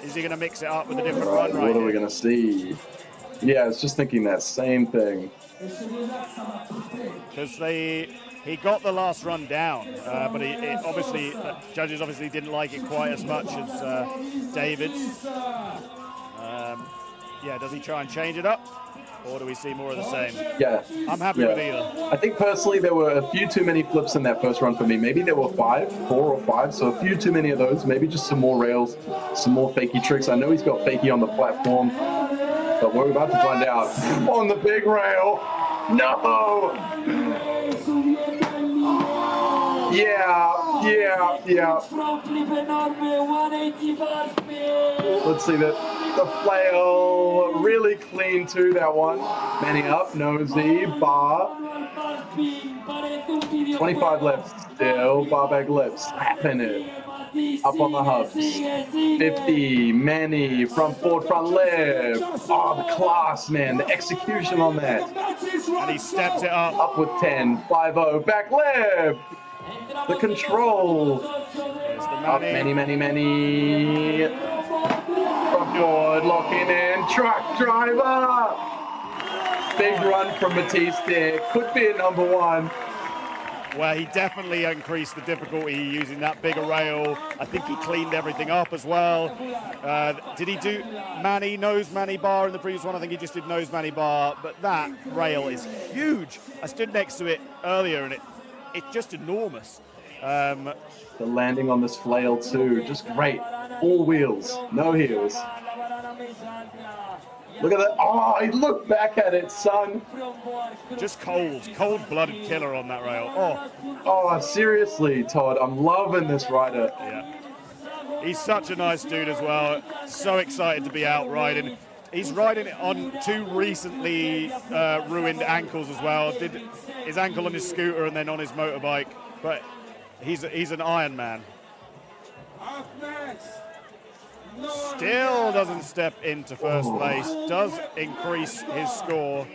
Is he going to mix it up with a different run right What are we going to see? Yeah, I was just thinking that same thing. Because he got the last run down, but obviously judges obviously didn't like it quite as much as David's. Yeah, does he try and change it up, or do we see more of the same? Yeah, I'm happy with either. I think personally there were a few too many flips in that first run for me. Maybe there were 4 or 5, so a few too many of those. Maybe just some more rails, some more fakie tricks. I know he's got fakie on the platform, but we're about to find out on the big rail. No! Yeah. Let's see the flail, really clean too, that one. Manning up, nosy, bar. 25 left still, bar back left, slapping it. Up on the hubs. 50, Manny, front forward, front left. Oh, the class, man, the execution on that. And he steps it up. Up with 10, 5-0, back left. The control. Up, many. Front board, locking in, truck driver. Big run from Mathis there. Could be a number 1. Well, he definitely increased the difficulty using that bigger rail. I think he cleaned everything up as well. Did he do nose Manny bar in the previous one? I think he just did nose Manny bar, but that rail is huge. I stood next to it earlier, and it's just enormous. The landing on this flail too, just great. All wheels, no heels. Look at that. Oh, he looked back at it, son. Just cold-blooded killer on that rail. Oh, seriously, Todd, I'm loving this rider. Yeah. He's such a nice dude as well. So excited to be out riding. He's riding it on 2 recently ruined ankles as well. Did his ankle on his scooter and then on his motorbike. But he's an Iron Man. Up next, Still doesn't step into first place. Does increase his score.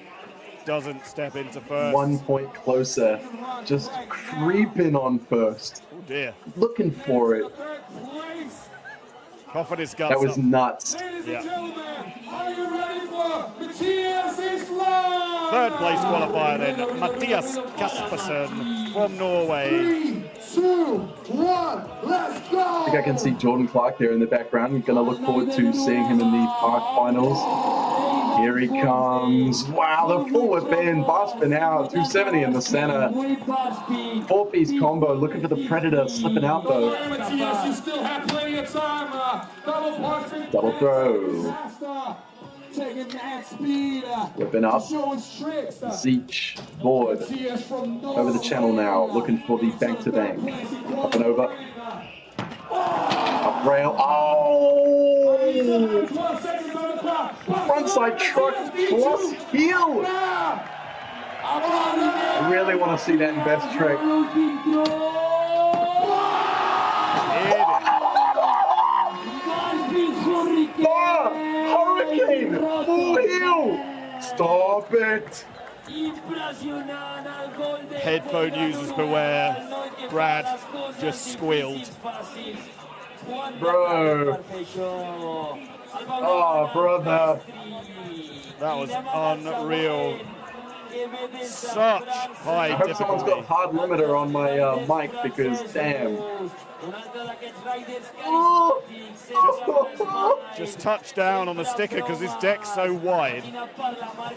Doesn't step into first. 1 point closer. Just creeping on first. Oh dear. Looking for it. Coughing his guts That was up. nuts. Yeah. Are you ready for Matthias Islam? Third place qualifier then, Mathias Kaspersen from Norway. 3, 2, 1, let's go! I think I can see Jordan Clark there in the background. We're going to look forward to seeing him in the Parc finals. Here he comes. Wow, the full whip in. Basper now, 270 in the center. 4-piece combo, looking for the Predator, slipping out though. Matthias, you still have plenty of time. Double throw. Taking that speed. Whipping up. Showing tricks. Zeech board. Over the channel now, looking for the bank to bank. Up and over. Up rail. Oh! Frontside truck plus heel. I really want to see that in best trick. Hurricane! Full heel! Stop it! Headphone users beware. Brad just squealed. Bro. Oh, brother. That was unreal. Such high I hope someone's got difficulty. hard limiter on my mic because, damn. Just touched down on the sticker because this deck's so wide.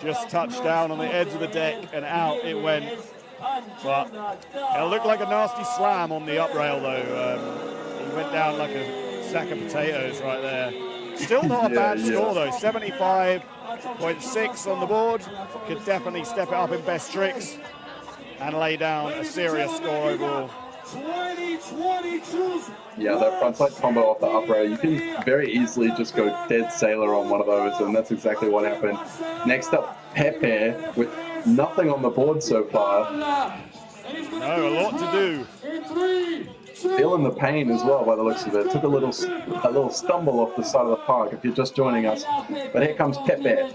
Just touched down on the edge of the deck and out it went. But it looked like a nasty slam on the up rail though. He went down like a sack of potatoes right there. Still not a bad score though. 75.6 on the board. Could definitely step it up in best tricks and lay down a serious score overall. Yeah, that frontside combo off the up rail, you can very easily just go dead sailor on one of those, and that's exactly what happened. Next up, Pepe with nothing on the board so far. No, a lot to do. Feeling the pain as well by the looks of it. Took a little stumble off the side of the park if you're just joining us. But here comes Pepe.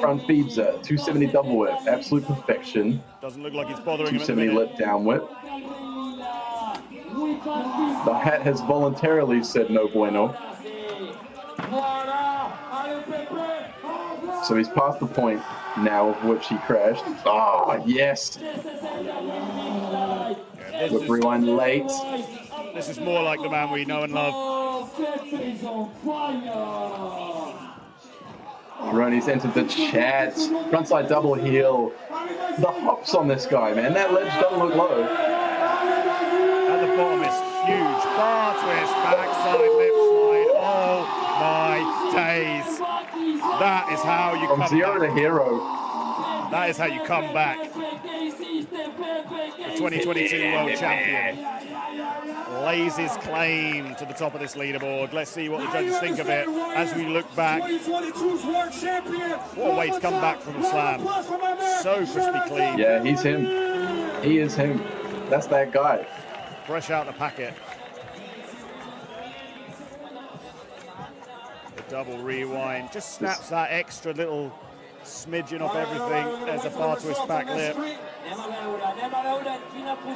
Front feeds her. 270 double whip. Absolute perfection. Doesn't look like it's bothering him at the 270 minute. lip down whip. The hat has voluntarily said no bueno. So he's past the point now of which he crashed. Oh, yes. Whip rewind late. This is more like the man we know and love. Perroni's entered the chat. Frontside double heel. The hops on this guy, man. That ledge doesn't look low. At the bottom is huge. Bar twist, backside lip slide. Oh my days. That is how you From come zero back. to hero. That is how you come back. The 2022 World Champion lays his claim to the top of this leaderboard. Let's see what the judges think of it as we look back. What a way to come back from a slam. So crispy clean. Yeah, he's him. He is him. That's that guy. Fresh out the packet. The double rewind. Just snaps that extra little smidgen off everything. There's a bar twist back lip.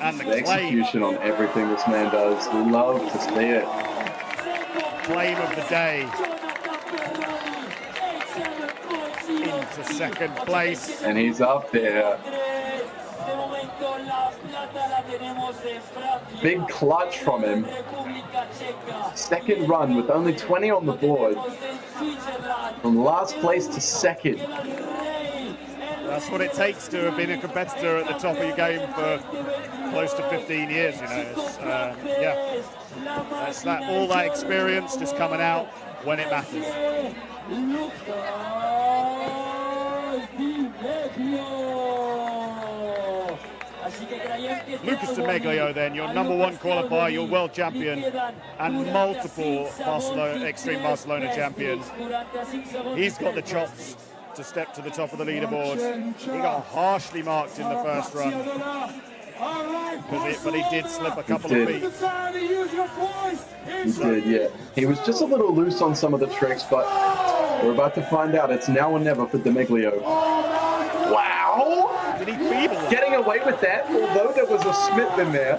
And the The claim. execution on everything this man does. Love to see it. Claim of the day. Into second place. And he's up there. Big clutch from him. Second run with only 20 on the board. From last place to second. That's what it takes to have been a competitor at the top of your game for close to 15 years, you know. It's, yeah, that's that, all that experience just coming out when it matters. Lucas de Meglio then, your #1 qualifier, your world champion, and multiple Extreme Barcelona champion. He's got the chops to step to the top of the leaderboard. He got harshly marked in the first run. But he did slip a couple of feet. He did, yeah. He was just a little loose on some of the tricks, but we're about to find out. It's now or never for Meglio. Wow! Did he feeble? Getting away with that, although there was a Smith in there.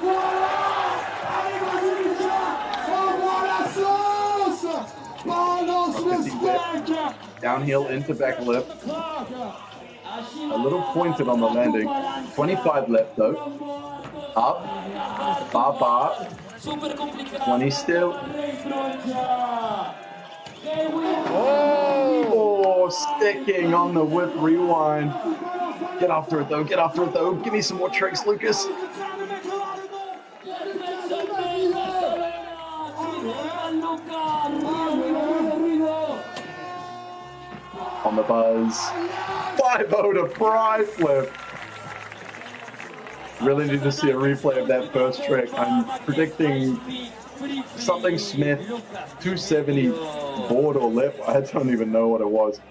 Downhill into back left. A little pointed on the landing. 25 left though. Up. Bar. 20 still. Oh, sticking on the whip rewind. Get after it though. Get after it though. Give me some more tricks, Lucas. On the buzz. 5-0 to Fry flip. Really need to see a replay of that first trick. I'm predicting something Smith, 270 board or lip. I don't even know what it was.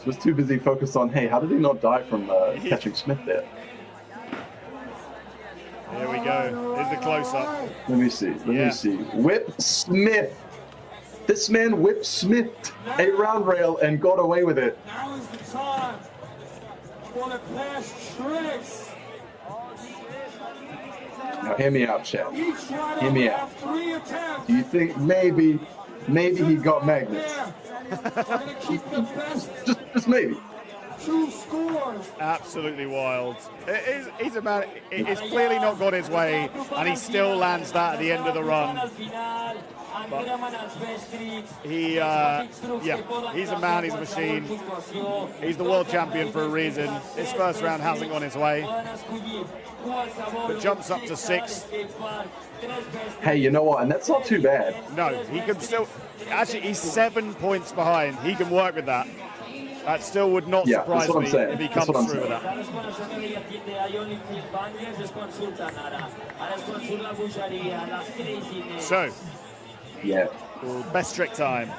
Was too busy focused on, hey, how did he not die from catching Smith there? Here we go. Here's the close-up. Let me see. Let me see. Whip Smith. This man whip Smithed a round rail and got away with it. Now is the time for the fast tricks. Now hear me out, Chad. Hear me out. Do you think maybe he got magnets? just maybe. 2 scores. Absolutely wild. He's a man. It's clearly not got his way, and he still lands that at the end of the run. But he's a man. He's a machine. He's the world champion for a reason. His first round hasn't gone his way, but jumps up to 6th. Hey, you know what? And that's not too bad. No, he can still. Actually, he's 7 points behind. He can work with that. That still would not surprise me if he comes through with that. So, yeah, best trick time.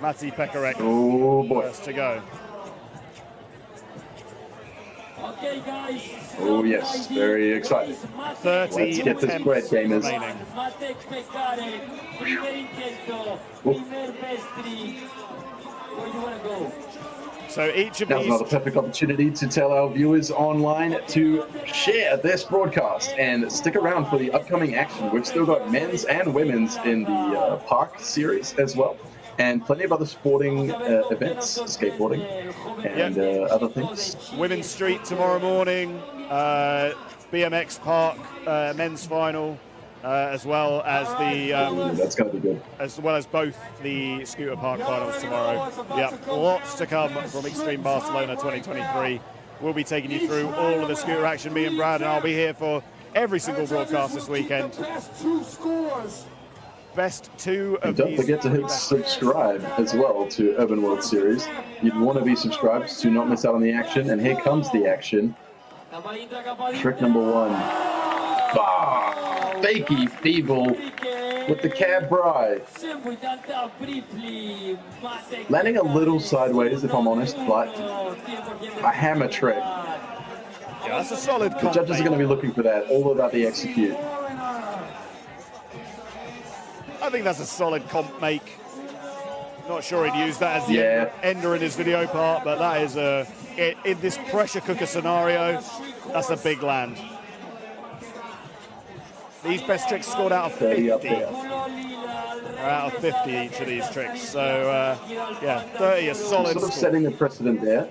Matti Pekkarek. Oh boy, first to go. Oh yes, very excited. 30 Let's get this bread, gamers. So each of Now's these... another perfect opportunity to tell our viewers online to share this broadcast and stick around for the upcoming action. We've still got men's and women's in the Parc series as well, and plenty of other sporting events, skateboarding and other things. Women's Street tomorrow morning, BMX Parc men's final, as well as the that's going to be good. As well as both the Scooter Park finals tomorrow. Yeah, lots to come from Extreme Barcelona 2023. We'll be taking you through all of the scooter action. Me and Brad, and I'll be here for every single broadcast this weekend. Best 2 of and don't forget to hit subscribe as well to Urban World Series. You'd want to be subscribed to not miss out on the action. And here comes the action. Trick number 1. Bah! Fakey feeble with the cab bri. Landing a little sideways, if I'm honest, but a hammer trick. Yeah, that's a solid comp. The judges are going to be looking for that, all about the execute. I think that's a solid comp make. Not sure he'd use that as the ender in his video part, but that is in this pressure cooker scenario, that's a big land. These best tricks scored out of 50. Out of 50 each of these tricks. So, 30, a solid sort of score. setting the precedent there.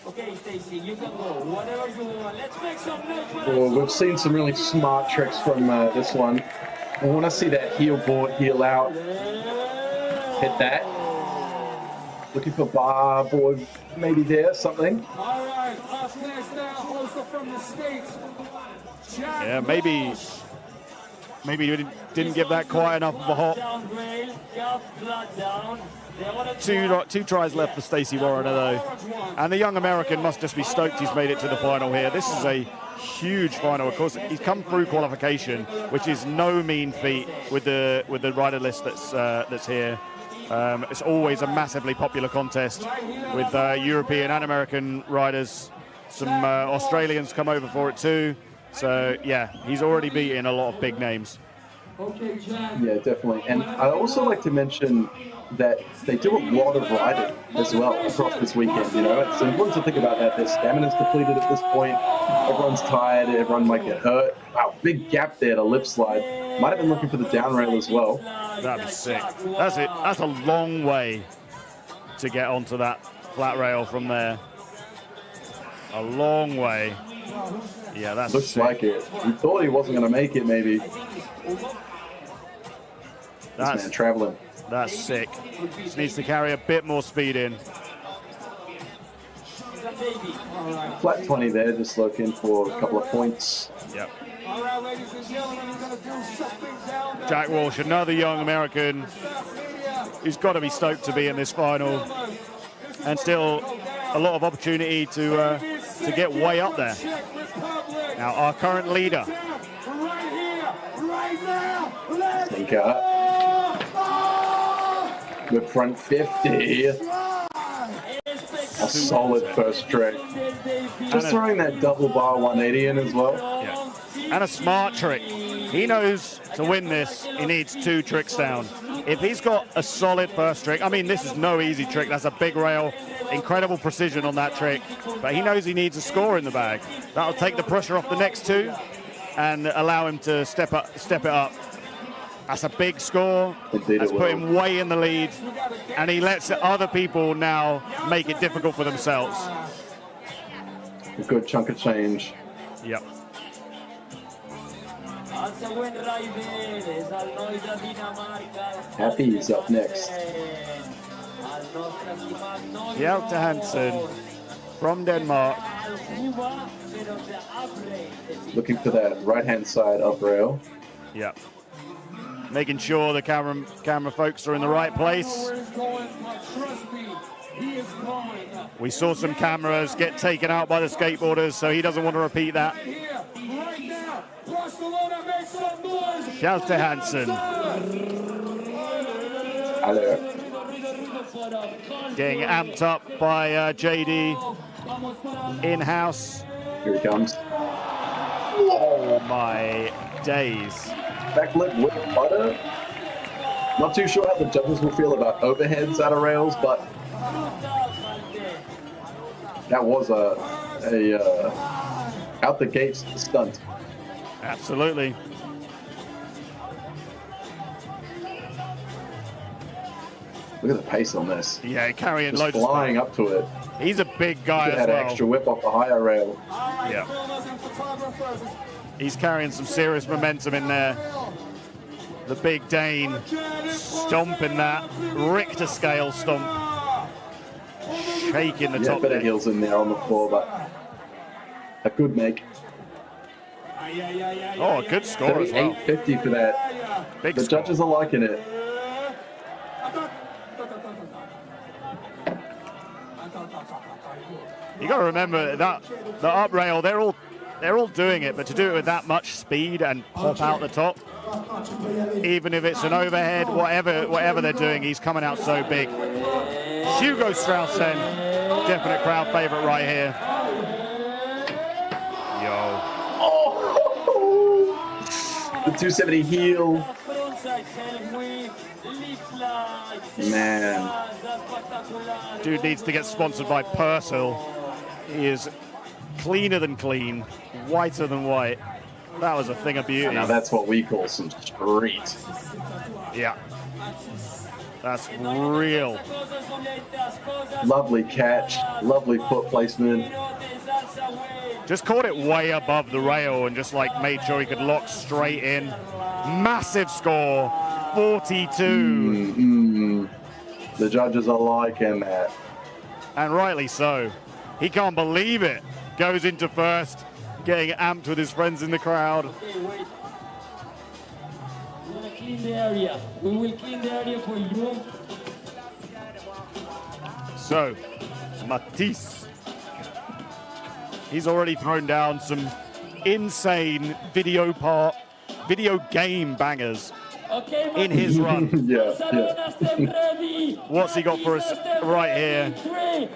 Okay, Stacy, you can go. Whatever you want. Let's make some noise. Well, we've seen some really smart tricks from this one. I want to see that heel board, heel out. Hit that. Looking for bar board, maybe there, something. All right, up next now, also from the States. Yeah, maybe you didn't give that quite enough of a hop. Two tries left for Stacey Warrener though, and the young American must just be stoked he's made it to the final here. This is a huge final. Of course, he's come through qualification, which is no mean feat with the rider list that's here. It's always a massively popular contest with European and American riders. some Australians come over for it too. So yeah, he's already beaten a lot of big names. Yeah, definitely. And I also like to mention that they do a lot of riding as well across this weekend. You know, it's important to think about that. Their stamina's depleted at this point. Everyone's tired. Everyone might get hurt. Wow, big gap there to lip slide. Might have been looking for the down rail as well. That'd be sick. That's it. That's a long way to get onto that flat rail from there. A long way. Yeah, that's looks sick. like it. He thought he wasn't going to make it, maybe. This man traveling. That's sick. Just needs to carry a bit more speed in. Flat 20 there, just looking for a couple of points. Yep. Jack Walsh, another young American who's got to be stoked to be in this final, and still a lot of opportunity to get way up there. Now our current leader, Senkyr, with front 50. A solid first trick. Just throwing that double bar 180 in as well. Yeah. And a smart trick. He knows to win this, he needs 2 tricks down. If he's got a solid first trick, I mean, this is no easy trick. That's a big rail, incredible precision on that trick. But he knows he needs a score in the bag. That'll take the pressure off the next 2 and allow him to step it up. That's a big score. Indeed. That's put him way in the lead, and he lets other people now make it difficult for themselves. A good chunk of change. Yep. Happy's up next. Hjalte Hansen from Denmark. Looking for that right-hand side up rail. Yep. Making sure the camera folks are in the right place. We saw some cameras get taken out by the skateboarders, so he doesn't want to repeat that. Hjalte Hansen. Hello. Getting amped up by JD in-house. Here he comes. Oh my days. Backflip with butter. Not too sure how the judges will feel about overheads out of rails, but that was a out the gates stunt. Absolutely. Look at the pace on this. Yeah, carrying just loads flying of up to it. He's a big guy as had well. an extra whip off the higher rail. Yeah. He's carrying some serious momentum in there. The big Dane stomping that Richter scale stomp. Shaking the top better deck. heels in there on the floor, but a good make. Oh, a good score as well. 38.50 for that. Big the score. judges are liking it. You got to remember that the up rail, they're all doing it, but to do it with that much speed and pop out the top, even if it's an overhead, whatever they're doing, he's coming out so big. Hugo Straussen, definite crowd favorite right here. Yo. Oh, the 270 heel. Man. Dude needs to get sponsored by Persil. He is cleaner than clean, whiter than white. That was a thing of beauty. Now that's what we call some street. Yeah. That's real. Lovely catch, lovely foot placement. Just caught it way above the rail and just like made sure he could lock straight in. Massive score, 42. The judges are liking that. And rightly so. He can't believe it. Goes into first, getting amped with his friends in the crowd. Clean the area. We will clean the area for you. So, Matisse. He's already thrown down some insane video game bangers in his run. Yeah. What's he got for us right here?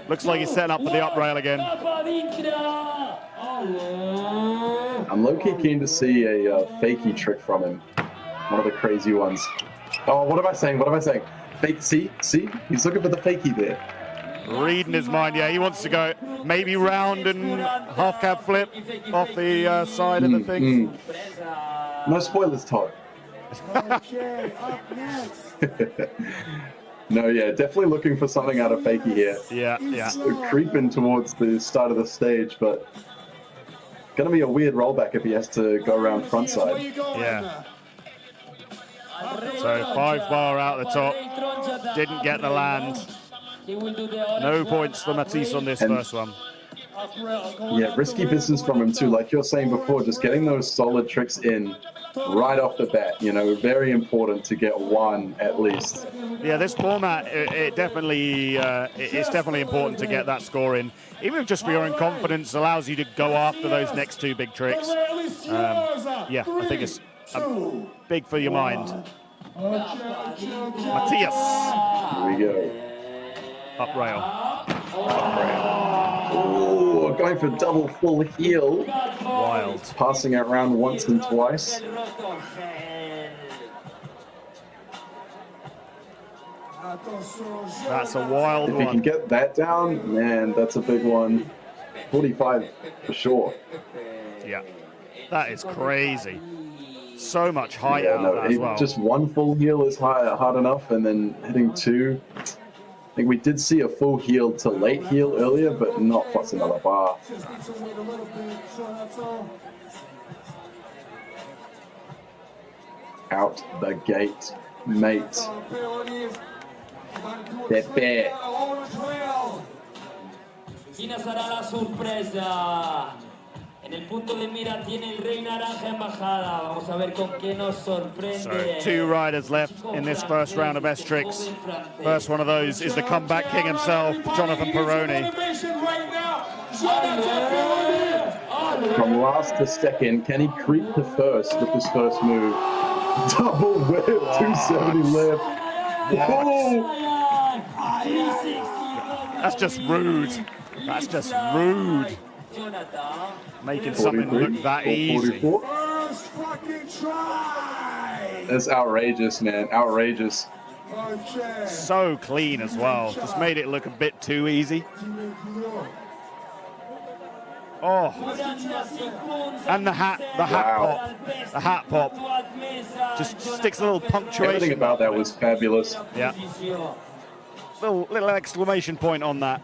Looks like he's setting up for the up rail again. I'm low-key keen to see a fakey trick from him. One of the crazy ones. Oh, what am I saying? What am I saying? Fake, see? He's looking for the fakey there. Reading his mind, yeah, he wants to go maybe round and half cab flip off the side of the thing. No spoilers, Todd. No, yeah, definitely looking for something out of fakey here. Yeah. Creeping towards the start of the stage, but gonna be a weird rollback if he has to go around front side. Yeah. So 5 bar out the top, didn't get the land. No points for Matisse on this first one. Yeah, risky business from him too. Like you're saying before, just getting those solid tricks in right off the bat, you know, very important to get one at least. Yeah, this format, it's definitely important to get that score in. Even just for your own confidence, allows you to go after those next 2 big tricks. Yeah, I think it's big for your mind. Matthias. Here we go. Up rail. Oh, going for double full heel. Wild. Passing it around once and twice. That's a wild one. If you can get that down, man, that's a big one. 45 for sure. Yeah, that is crazy. So much height out of that as well. Just one full heel is hard enough, and then hitting 2. I think we did see a full heel to late heel earlier, but not plus another bar. Out the gate, mate. Pepe. ¿Quién será la sorpresa? En el punto de mira tiene el rey naranja embajada. Vamos a ver con qué nos sorprende. So 2 riders left in this first round of best tricks. First one of those is the comeback king himself, Jonathan Perroni. From last to second, can he creep to first with his first move? Double whip, 270 left. Oh. That's just rude. That's just rude. Making something look that easy. That's outrageous, man. Outrageous. So clean as well. Just made it look a bit too easy. Oh. And the hat pop. Just sticks a little punctuation. Everything about that was fabulous. Yeah. Little exclamation point on that.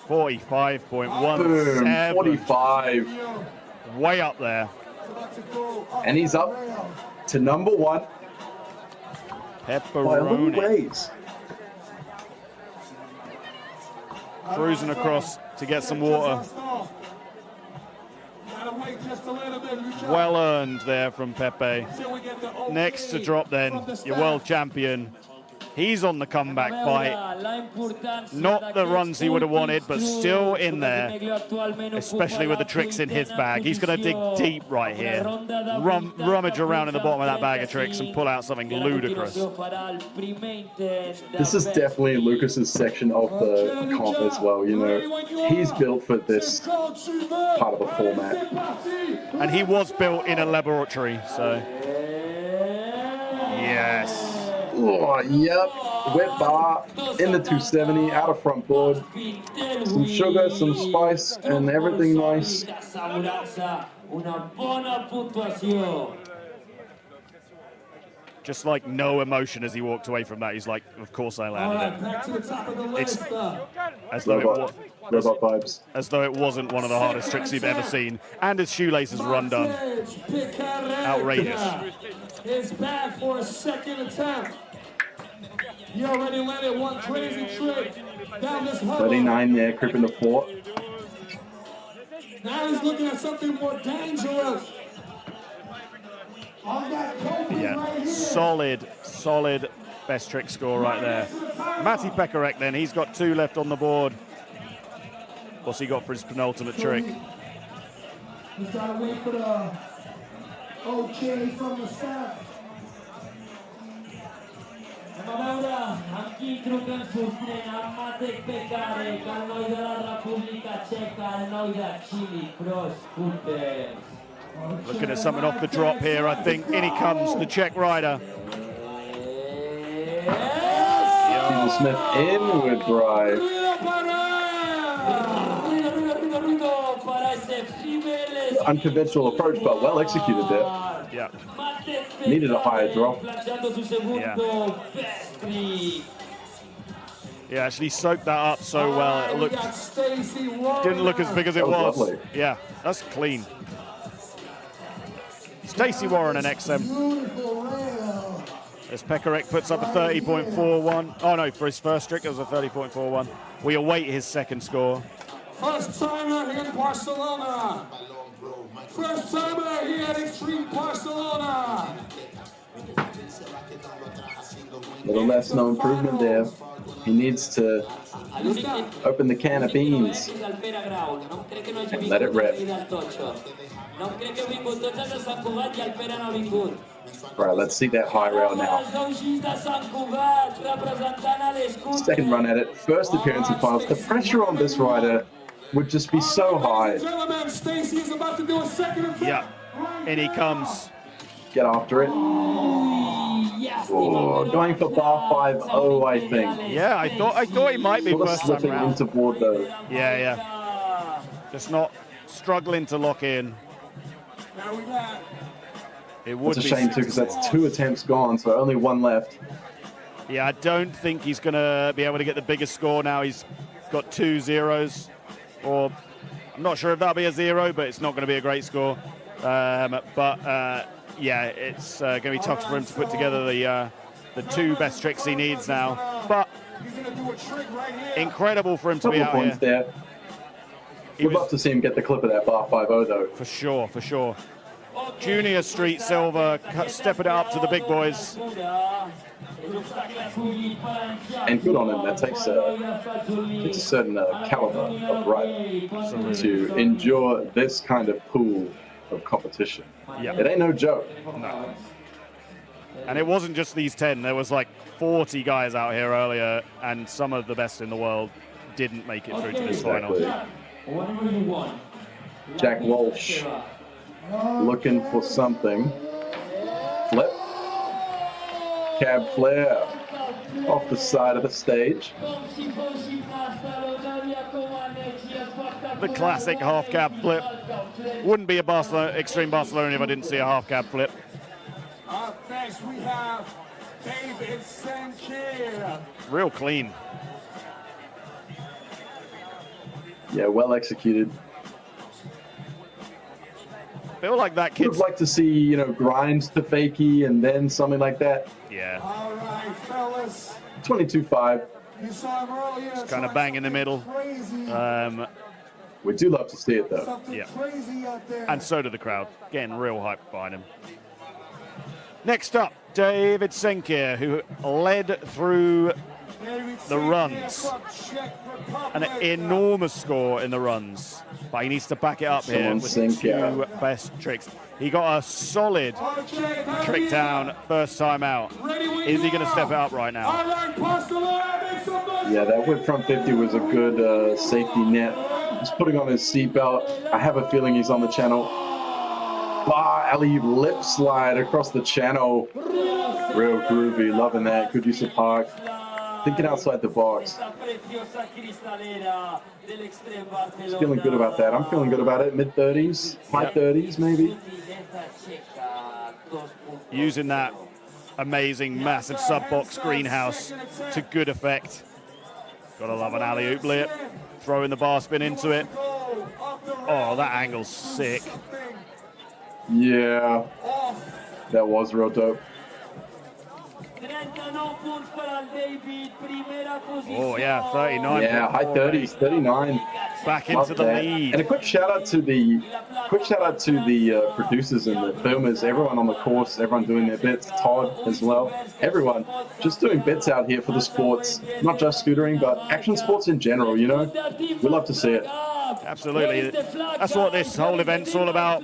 45.17. 45. Way up there. And he's up to number 1. Pepperoni. Cruising across to get some water. Well earned there from Pepe. Next to drop then, your world champion. He's on the comeback fight. Not the runs he would have wanted, but still in there, especially with the tricks in his bag. He's going to dig deep right here. Rummage around in the bottom of that bag of tricks and pull out something ludicrous. This is definitely Lucas's section of the comp as well, you know. He's built for this part of the format. And he was built in a laboratory, so... Yes. Oh, yep. Wet bar in the 270, out of front board. Some sugar, some spice, and everything nice. Just like no emotion as he walked away from that. He's like, of course I landed it. It's as though Robot vibes. As though it wasn't one of the hardest tricks he'd ever seen. And his shoelaces run done. Outrageous. Is back for a second attempt. He already landed one crazy trick down this hurdle. 39 there, creeping to 4. Now he's looking at something more dangerous. Yeah, solid best trick score right there. Matti Pekarek then, he's got 2 left on the board. What's he got for his penultimate trick? He's got to wait for the OK from the staff. Aquí truquen sorprèn el Matec Pecare, que el noi de la República Txeca, el noi de Chile, Pro Scooter. Looking at something off the drop here, I think. In he comes, the Czech rider. Steven Smith inward drive. Unconventional approach, but well executed there. Yeah. Needed a higher drop. Yeah, actually soaked that up so well. It didn't look as big as it was. Lovely. Yeah, that's clean. Stacey Warren and XM. As Pekarek puts up a 30.41. Oh no, for his first trick it was a 30.41. We await his second score. First timer here in Barcelona. First timer here at Extreme Barcelona. Little less no improvement there. He needs to open the can of beans and let it rip. Right, let's see that high rail now. Second run at it, first appearance in finals. The pressure on this rider would just be so high. Yeah, in he comes. Get after it. Oh, going for bar 5-0, I think. Yeah, I thought he might be Sort of first time slipping round. into board though. Yeah. Just not struggling to lock in. It would It's a be shame too, because that's 2 attempts gone, so only 1 left. Yeah, I don't think he's going to be able to get the biggest score now. He's got 2 zeros, or I'm not sure if that'll be a 0, but it's not going to be a great score. Yeah, it's going to be tough for him to put together the 2 best tricks he needs now. But incredible for him to be out here. There. We'd love to see him get the clip of that bar 5-0 though. For sure. Junior Street Silver stepping it up to the big boys. And good on him. That takes a certain caliber of rider to endure this kind of pool of competition. Yeah. It ain't no joke. No. And it wasn't just these 10. There was like 40 guys out here earlier, and some of the best in the world didn't make it through to this final. Jack Walsh looking for something. Flip. Cab flare off the side of the stage. The classic half cab flip. Wouldn't be a Extreme Barcelona if I didn't see a half cab flip. Up next we have David Senkyr. Real clean. Yeah, well executed. Feel like that Would kid's have liked to see, grind to fakie and then something like that. Yeah. All right, fellas. 22.5. You saw him earlier. Just kind of bang in the middle. We do love to see it though. Something Yeah. crazy out there. And so did the crowd. Getting real hype behind him. Next up, David Senkyr, who led through the runs. An enormous score in the runs. But he needs to back it up here with the 2 best tricks. He got a solid trick down first time out. Is he going to step it up right now? Yeah, that whip front 50 was a good safety net. He's putting on his seatbelt. I have a feeling he's on the channel. Bar alley lip slide across the channel. Real groovy, loving that. Good use of Parc. Thinking outside the box. He's feeling good about that. I'm feeling good about it. Mid-30s, high 30s maybe. Using that amazing, massive sub-box greenhouse to good effect. Gotta love an alley-oop lip. Throwing the bar spin into it. Oh, that angle's sick. Yeah, that was real dope. Oh yeah, 39. Yeah, high 30s, 39. Back into the lead. And a quick shout out to the producers and the filmers, everyone on the course, everyone doing their bits, Todd as well, everyone just doing bits out here for the sports, not just scootering, but action sports in general. We love to see it. Absolutely. That's what this whole event's all about.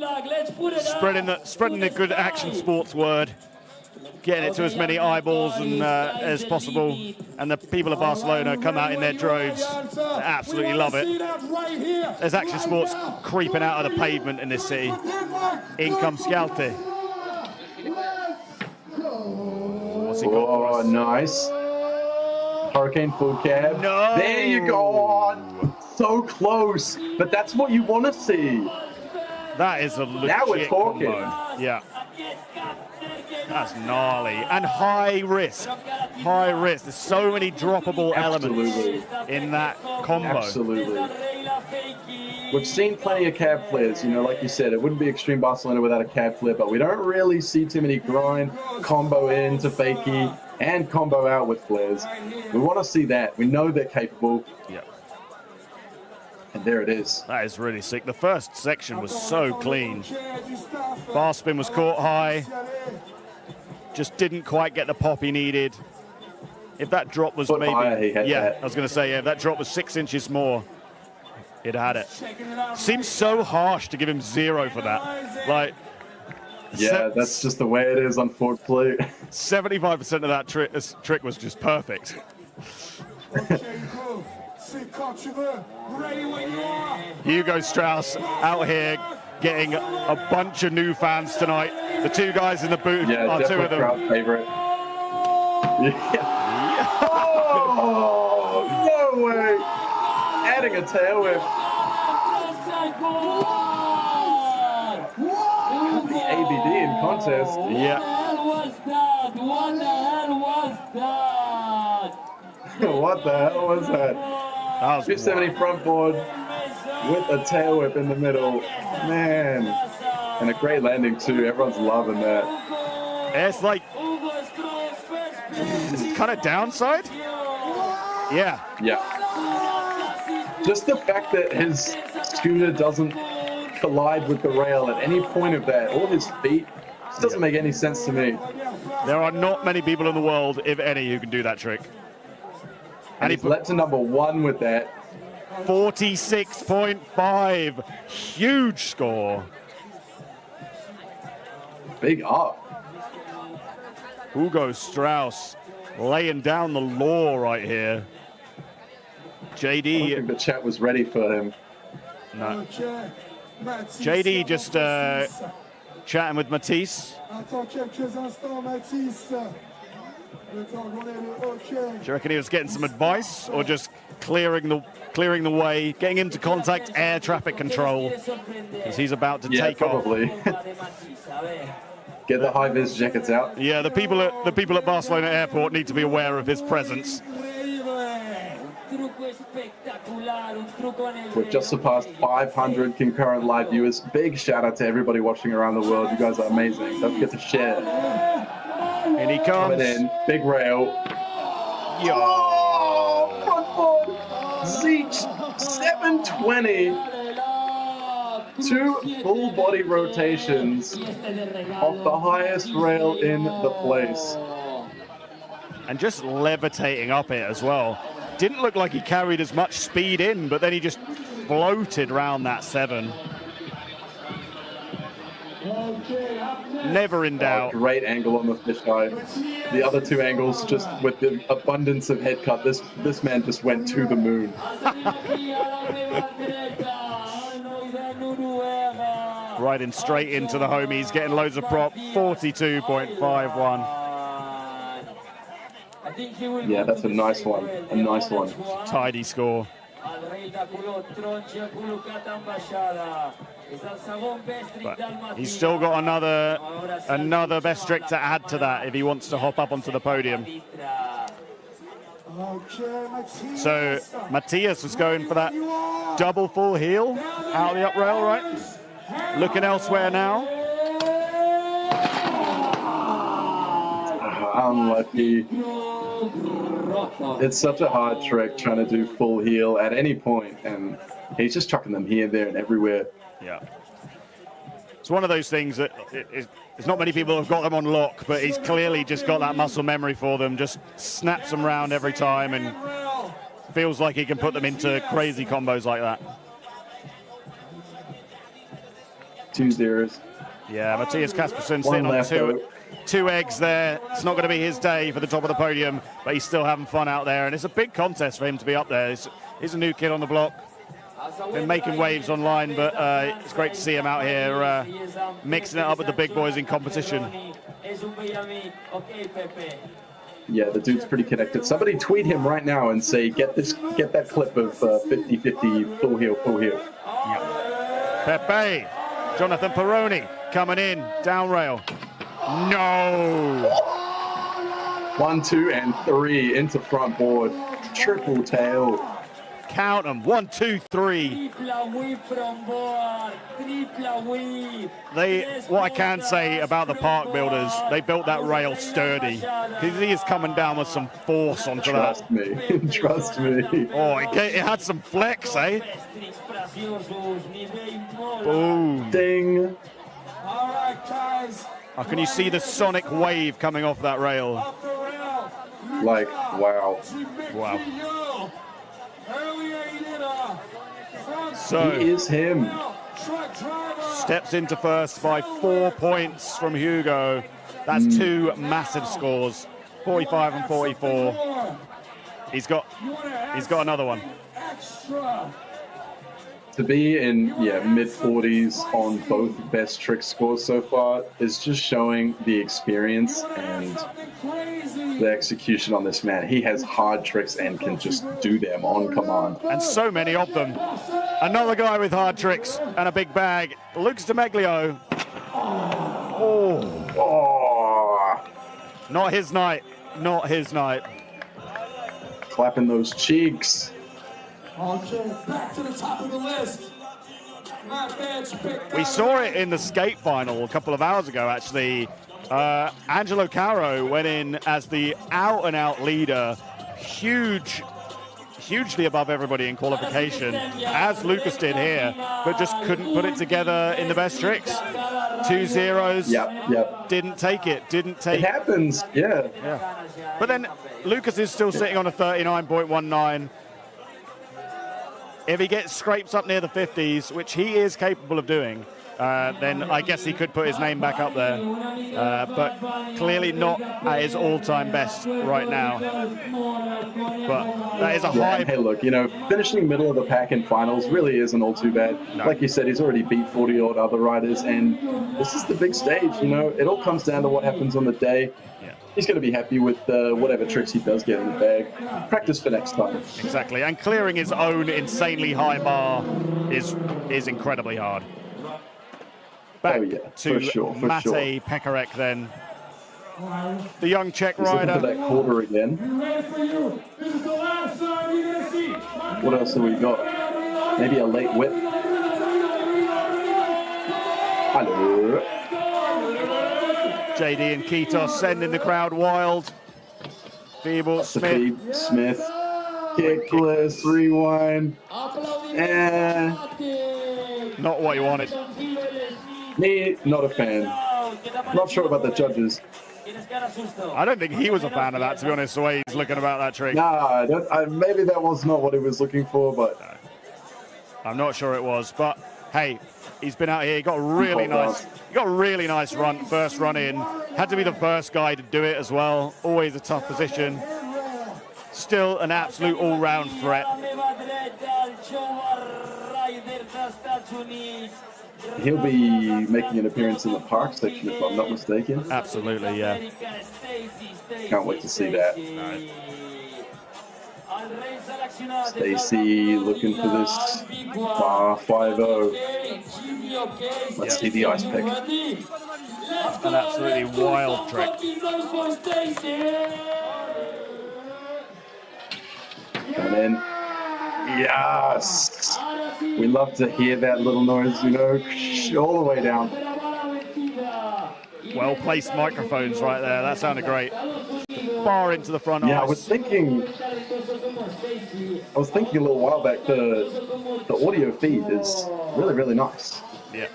Spreading the good action sports word. getting it to as many eyeballs as possible. And the people of Barcelona come out in their droves. They absolutely love it. There's action sports creeping out of the pavement in this city. In comes Scalte. What's he got for us? Nice. Hurricane full cab. No! There you go. So close. But that's what you want to see. That is a legit Now we're talking. combo. Yeah. That's gnarly. And high risk. High risk. There's so many droppable elements in that combo. Absolutely. We've seen plenty of cab flares, you know, like you said, it wouldn't be Extreme Barcelona without a cab flare, but we don't really see too many grind, combo into fakie, and combo out with flares. We want to see that. We know they're capable. Yeah. And there it is. That is really sick. The first section was so clean. Bar spin was caught high. Just didn't quite get the pop he needed. If that drop was maybe... higher, he had that. I was going to say, if that drop was 6 inches more, he'd had it. Seems so harsh to give him 0 for that. Like... Yeah, that's just the way it is, unfortunately. 75% of that trick was just perfect. Hugo Strauss out here getting a bunch of new fans tonight. The two guys in the booth are two of them. Crowd favorite. Yeah. Oh, no way! Adding a tail whip. The ABD in contest. Yeah. What the hell was that? That was 270 front board with a tail whip in the middle. Man. And a great landing too. Everyone's loving that. It's like, is it kind of downside? Yeah. Yeah. Just the fact that his scooter doesn't collide with the rail at any point of that, or his feet, just doesn't make any sense to me. There are not many people in the world, if any, who can do that trick. And he's led to number 1 with that. 46.5. Huge score. Big up. Hugo Strauss laying down the law right here. JD. I don't think the chat was ready for him. No. JD just chatting with Matisse. Do you reckon he was getting some advice, or just clearing the way, getting into contact air traffic control, because he's about to take probably. off? Get the high vis jackets out. Yeah, the people at Barcelona Airport need to be aware of his presence. We've just surpassed 500 concurrent live viewers. Big shout out to everybody watching around the world. You guys are amazing. Don't forget to share. And he comes. Coming in, big rail. Yo. Oh, front board. Zeech, 720. 2 full body rotations off the highest rail in the place. And just levitating up it as well. Didn't look like he carried as much speed in, but then he just floated around that 7. Never in doubt. Great angle on the fisheye. The other 2 angles, just with the abundance of head cut, this man just went to the moon. Riding straight into the homies, getting loads of prop. 42.51. Yeah, that's a nice one. A nice one. Tidy score. But he's still got another best trick to add to that if he wants to hop up onto the podium. So Matthias was going for that double full heel out of the up rail, right? Looking elsewhere now. Unlucky. It's such a hard trick trying to do full heel at any point, and he's just chucking them here, there, and everywhere. Yeah. It's one of those things that there's not many people have got them on lock, but he's clearly just got that muscle memory for them. Just snaps them round every time and feels like he can put them into crazy combos like that. 2 zeros. Yeah, Matthias Kaspersen sitting on 2 eggs there. It's not going to be his day for the top of the podium, but he's still having fun out there. And it's a big contest for him to be up there. He's a new kid on the block. Been making waves online, but it's great to see him out here mixing it up with the big boys in competition. Yeah, the dude's pretty connected. Somebody tweet him right now and say, get that clip of 50-50 full heel. Yeah. Pepe, Jonathan Perroni coming in, down rail. No! 1, 2, and 3 into front board. Triple tail. Count them. 1, 2, 3. What I can say about the Parc builders, they built that rail sturdy. Because he is coming down with some force onto Trust me. Trust me. Oh, it had some flex, eh? Boom. Ding. All right, guys. Oh, can you see the sonic wave coming off that rail? Like, wow. Wow. Earlier he did So he is him. Steps into first by 4 points from Hugo. That's 2 massive scores, 45 and 44. He's got another one. To be in mid-40s on both best trick scores so far is just showing the experience and the execution on this man. He has hard tricks and can just do them on command. And so many of them. Another guy with hard tricks and a big bag. Lucas de Meglio. Oh. Not his night. Not his night. Clapping those cheeks. Okay, back to the top of the list. We saw it in the skate final a couple of hours ago, actually. Angelo Caro went in as the out-and-out leader, hugely above everybody in qualification, as Lucas did here, but just couldn't put it together in the best tricks. 2 zeros. Yep. Didn't take it. It happens. Yeah. But then Lucas is still sitting on a 39.19. If he scrapes up near the 50s, which he is capable of doing, then I guess he could put his name back up there. But clearly not at his all-time best right now. But that is a high... Hey, look, finishing middle of the pack in finals really isn't all too bad. No. Like you said, he's already beat 40-odd other riders, and this is the big stage, It all comes down to what happens on the day. He's going to be happy with whatever tricks he does get in the bag. Practice for next time. Exactly, and clearing his own insanely high bar is incredibly hard. Back to Matej Pekarek then. The young Czech rider. For that quarter again. What else have we got? Maybe a late whip. Hello. JD and Kitos sending the crowd wild. Feeble Smith. Kickless, rewind. Not what you wanted. Me, not a fan. Not sure about the judges. I don't think he was a fan of that, to be honest, the way he's looking about that trick. Nah, maybe that was not what he was looking for, but... No. I'm not sure it was, but hey, he's been out here, he got a really nice first run in. Had to be the first guy to do it as well. Always a tough position. Still an absolute all-round threat. He'll be making an appearance in the Parc section, if I'm not mistaken. Absolutely, yeah. Can't wait to see that. No. Stacy looking for this bar 5-0. Let's see the ice pick. An absolutely wild trick. And then, yes! We love to hear that little noise, all the way down. Well-placed microphones right there. That sounded great. Far into the front. Yeah, ice. I was thinking a little while back, the audio feed is really, really nice. Yeah.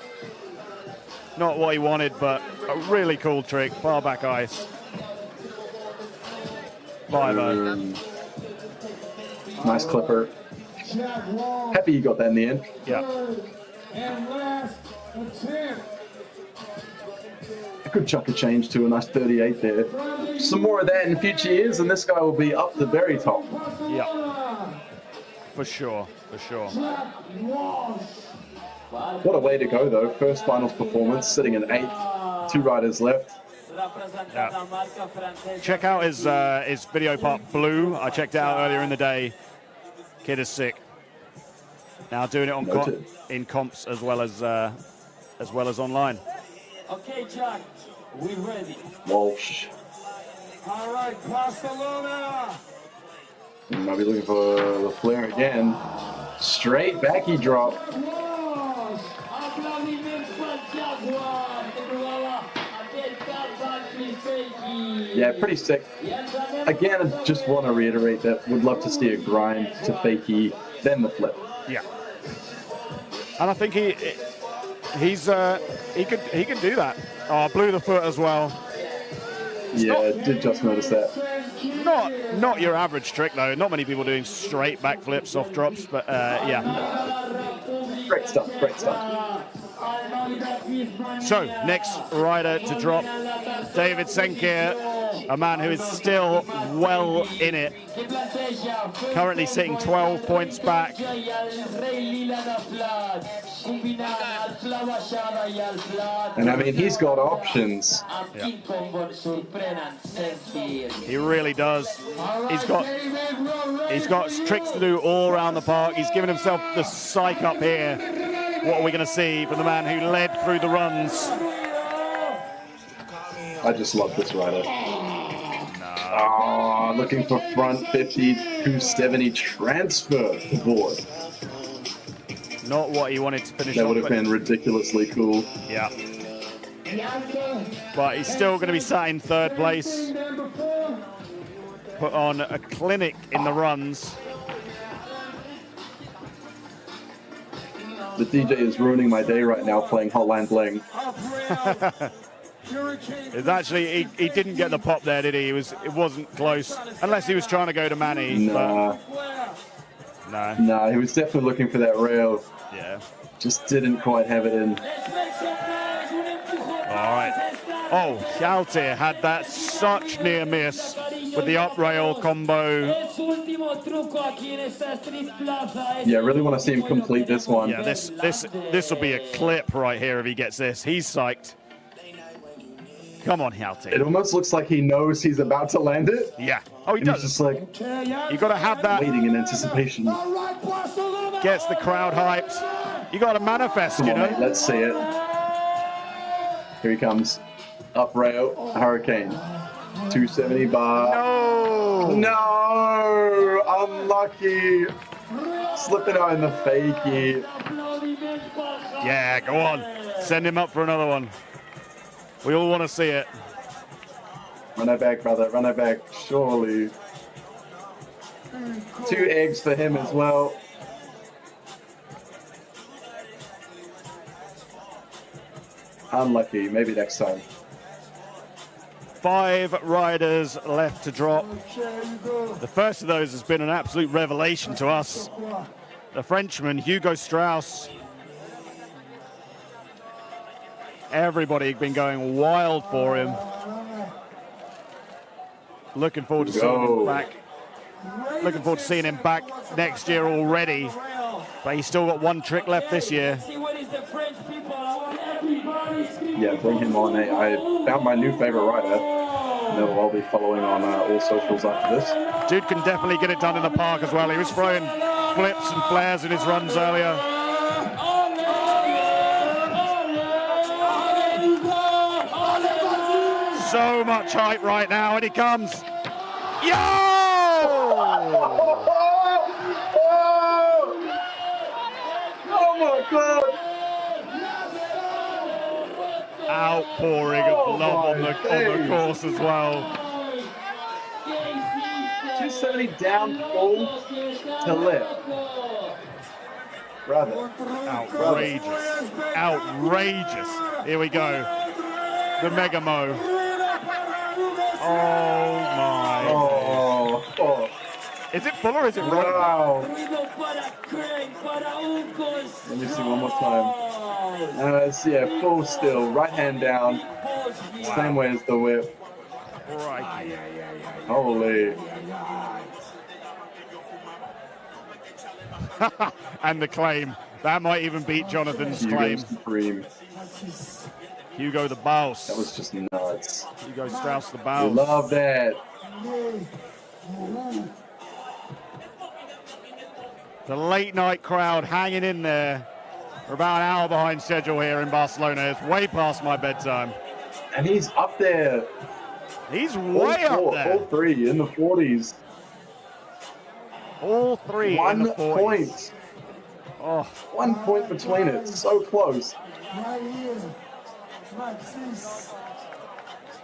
Not what he wanted, but a really cool trick. Far back ice. 5-0. Nice clipper. Happy you got that in the end. Yeah. A good chunk of change to a nice 38 there. Some more of that in future years, and this guy will be up the very top. Yeah. For sure, for sure. What a way to go, though. First finals performance, sitting in 8th. 2 riders left. Yeah. Check out his video part, Blue. I checked it out earlier in the day. Kid is sick. Now doing it on in comps as well as online. Okay, Jack, we ready. Walsh. All right, Barcelona. Might be looking for the flare again. Straight backy drop. Yeah, pretty sick. Again, I just want to reiterate that would love to see a grind to fakie, then the flip. Yeah. And I think he can do that. Oh, blew the foot as well. Yeah, did just notice that. Not your average trick though. Not many people doing straight backflips off drops, but yeah. Great stuff, great stuff. So, next rider to drop, David Senkyr, a man who is still well in it. Currently sitting 12 points back. And I mean, he's got options. Yeah. He really does. He's got tricks to do all around the park. He's given himself the psych up here. What are we going to see from the man who led through the runs? I just love this rider. Oh, looking for front 50, 270 transfer board. Not what he wanted to finish. That would have been ridiculously cool. Yeah. But he's still going to be sat in 3rd place. Put on a clinic in the runs. The DJ is ruining my day right now playing Hotline Bling. It's actually, he didn't get the pop there, did he? It wasn't close. Unless he was trying to go to Manny. Nah. But no. Nah, he was definitely looking for that rail. Yeah. Just didn't quite have it in. All right. Oh, Hjalte had that such near miss with the up rail combo. Yeah, I really want to see him complete this one. Yeah, this will be a clip right here if he gets this. He's psyched. Come on, Hjalte. It almost looks like he knows he's about to land it. Yeah. Oh, he and does. He's just like, you got to have that. Waiting in anticipation. Gets the crowd hyped. You got to manifest, Come you on, know. Mate, let's see it. Here he comes. Up rail, hurricane. 270 bar. No, unlucky. Slipping out in the fakie. Yeah, go on. Send him up for another one. We all want to see it. Run it back, brother. Run it back. Surely. 2 eggs for him as well. Unlucky. Maybe next time. 5 riders left to drop. The first of those has been an absolute revelation to us. The Frenchman, Hugo Strauss. Everybody been going wild for him. Looking forward to seeing him back. Looking forward to seeing him back next year already. But he's still got 1 trick left this year. Yeah, bring him on. Hey, I found my new favorite rider. No, I'll be following on all socials after this. Dude can definitely get it done in the park as well. He was throwing flips and flares in his runs earlier. So much hype right now, and he comes. Yo! Oh my God! Outpouring of love on the course as well. 270 down, full to left. Brother. Outrageous. Outrageous. Here we go. The Mega Mo. Oh my. Oh. Is it full or is it right? Wow. Let me see one more time. It's, yeah, full still. Right hand down. Same way as the whip. Right. Holy. And the claim. That might even beat Jonathan's claim. Supreme. Hugo the Boss. That was just nuts. Hugo Strauss the We Boss. love that. The late night crowd hanging in there. We're about an hour behind schedule here in Barcelona. It's way past my bedtime. And he's up there. He's way up there. All three in the 40s. All three in the 40s. Point. Oh. 1 point between it. So close.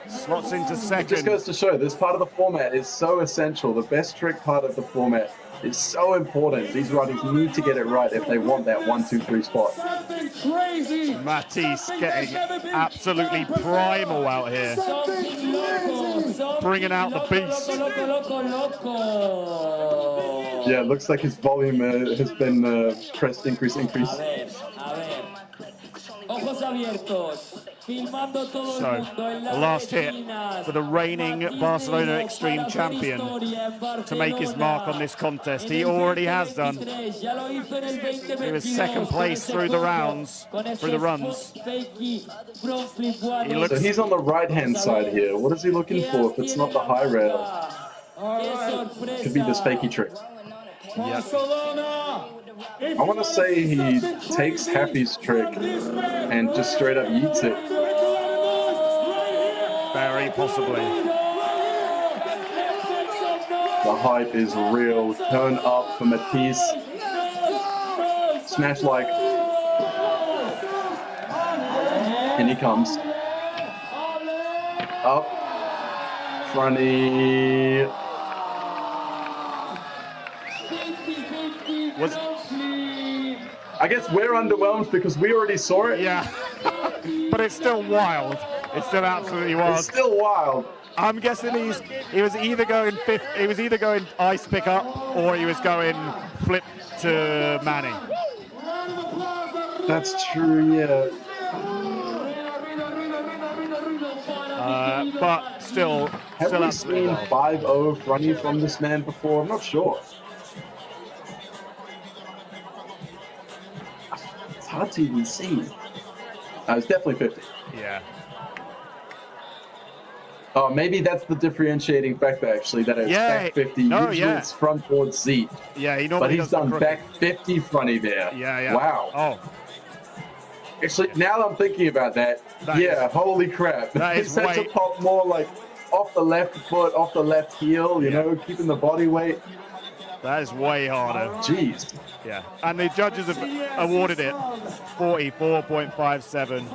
Slots into second. It just goes to show this part of the format is so essential. The best trick part of the format is so important. These riders need to get it right if they want that 1, 2, 3 spot. Matisse getting absolutely primal out here. Bringing out the beast. Yeah, it looks like his volume has been pressed increase. Ojos abiertos. Filmando todo So, el mundo en the las last hit retinas. for the reigning Barcelona Extreme champion to make his mark on this contest. He already has done. He was second place through the rounds, through the runs. So he's on the right-hand side here. What is he looking for if it's not the high rail? Could be this fakey trick. I want to say he takes Happy's trick and just straight up yeets it. Very possibly. The hype is real. Turn up for Matisse. Smash like. And he comes. Up. Fronty. I guess we're underwhelmed because we already saw it. Yeah. But it's still wild. It's still absolutely wild. It's still wild. I'm guessing he was either going ice pickup or he was going flip to Manny. That's true, yeah. But still Have we seen 5-0 fronty from this man before? I'm not sure. It's hard to even see. It's definitely 50. Yeah. Oh, maybe that's the differentiating factor, actually, that it's back 50. Usually it's front board seat. Yeah, he normally But he's done back 50 fronty there. Yeah. Wow. Oh. Actually, now that I'm thinking about that, holy crap. That is It's to pop more like off the left foot, off the left heel, you know, keeping the body weight. That is way harder. Jeez. Yeah. And the judges have awarded it 44.57.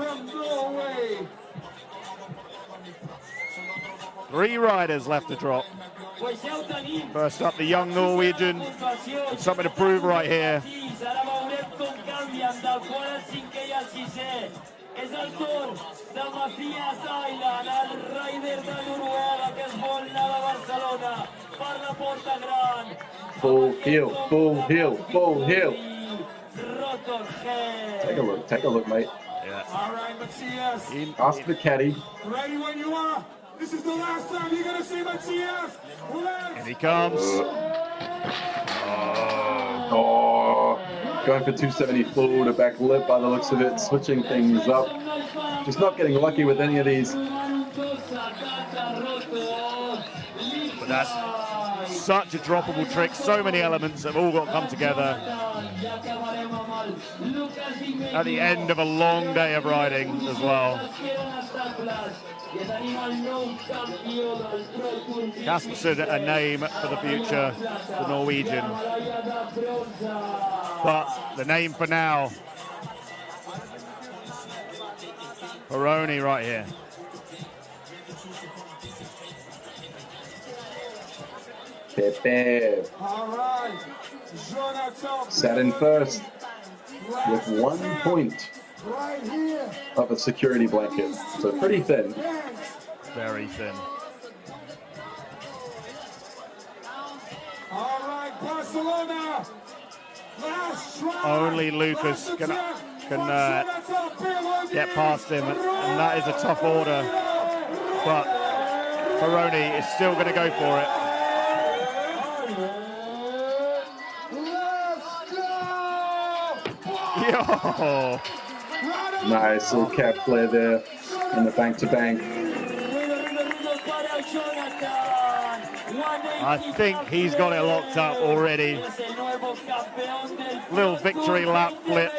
3 riders left to drop. First up, the young Norwegian with something to prove right here. Full heel, full heel, full heel. Take a look, mate. Yeah. All right, Matthias. Ask the caddy. Ready when you are. This is the last time you're gonna see Matthias. And he comes. Oh, going for 270 full to back lip by the looks of it, switching things up. Just not getting lucky with any of these. But that's such a droppable trick. So many elements have all got to come together at the end of a long day of riding as well. Kaspersen, a name for the future, the Norwegian. But the name for now, Perroni right here. Pepe. Sat in first with 1 point of a security blanket. So pretty thin. Very thin. All right, Barcelona. Only Lucas can can get past him, and that is a tough order. But Perroni is still going to go for it. Yo! Nice little cap flare there in the bank-to-bank. I think he's got it locked up already. Little victory lap flip.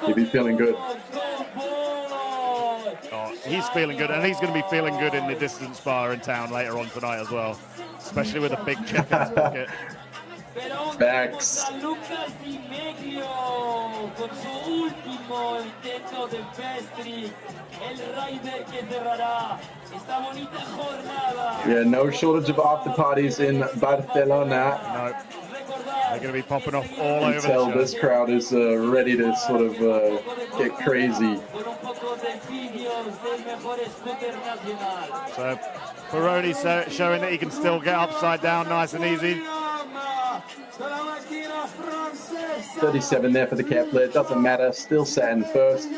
He'll be feeling good. Oh, he's feeling good, and he's going to be feeling good in the distance bar in town later on tonight as well, especially with a big check in his pocket. Facts. Yeah, no shortage of after parties in Barcelona. No. They're going to be popping off all over the show. This crowd is ready to sort of get crazy. So Perroni showing that he can still get upside down nice and easy. 37 there for the cap flare. Doesn't matter. Still sat in first.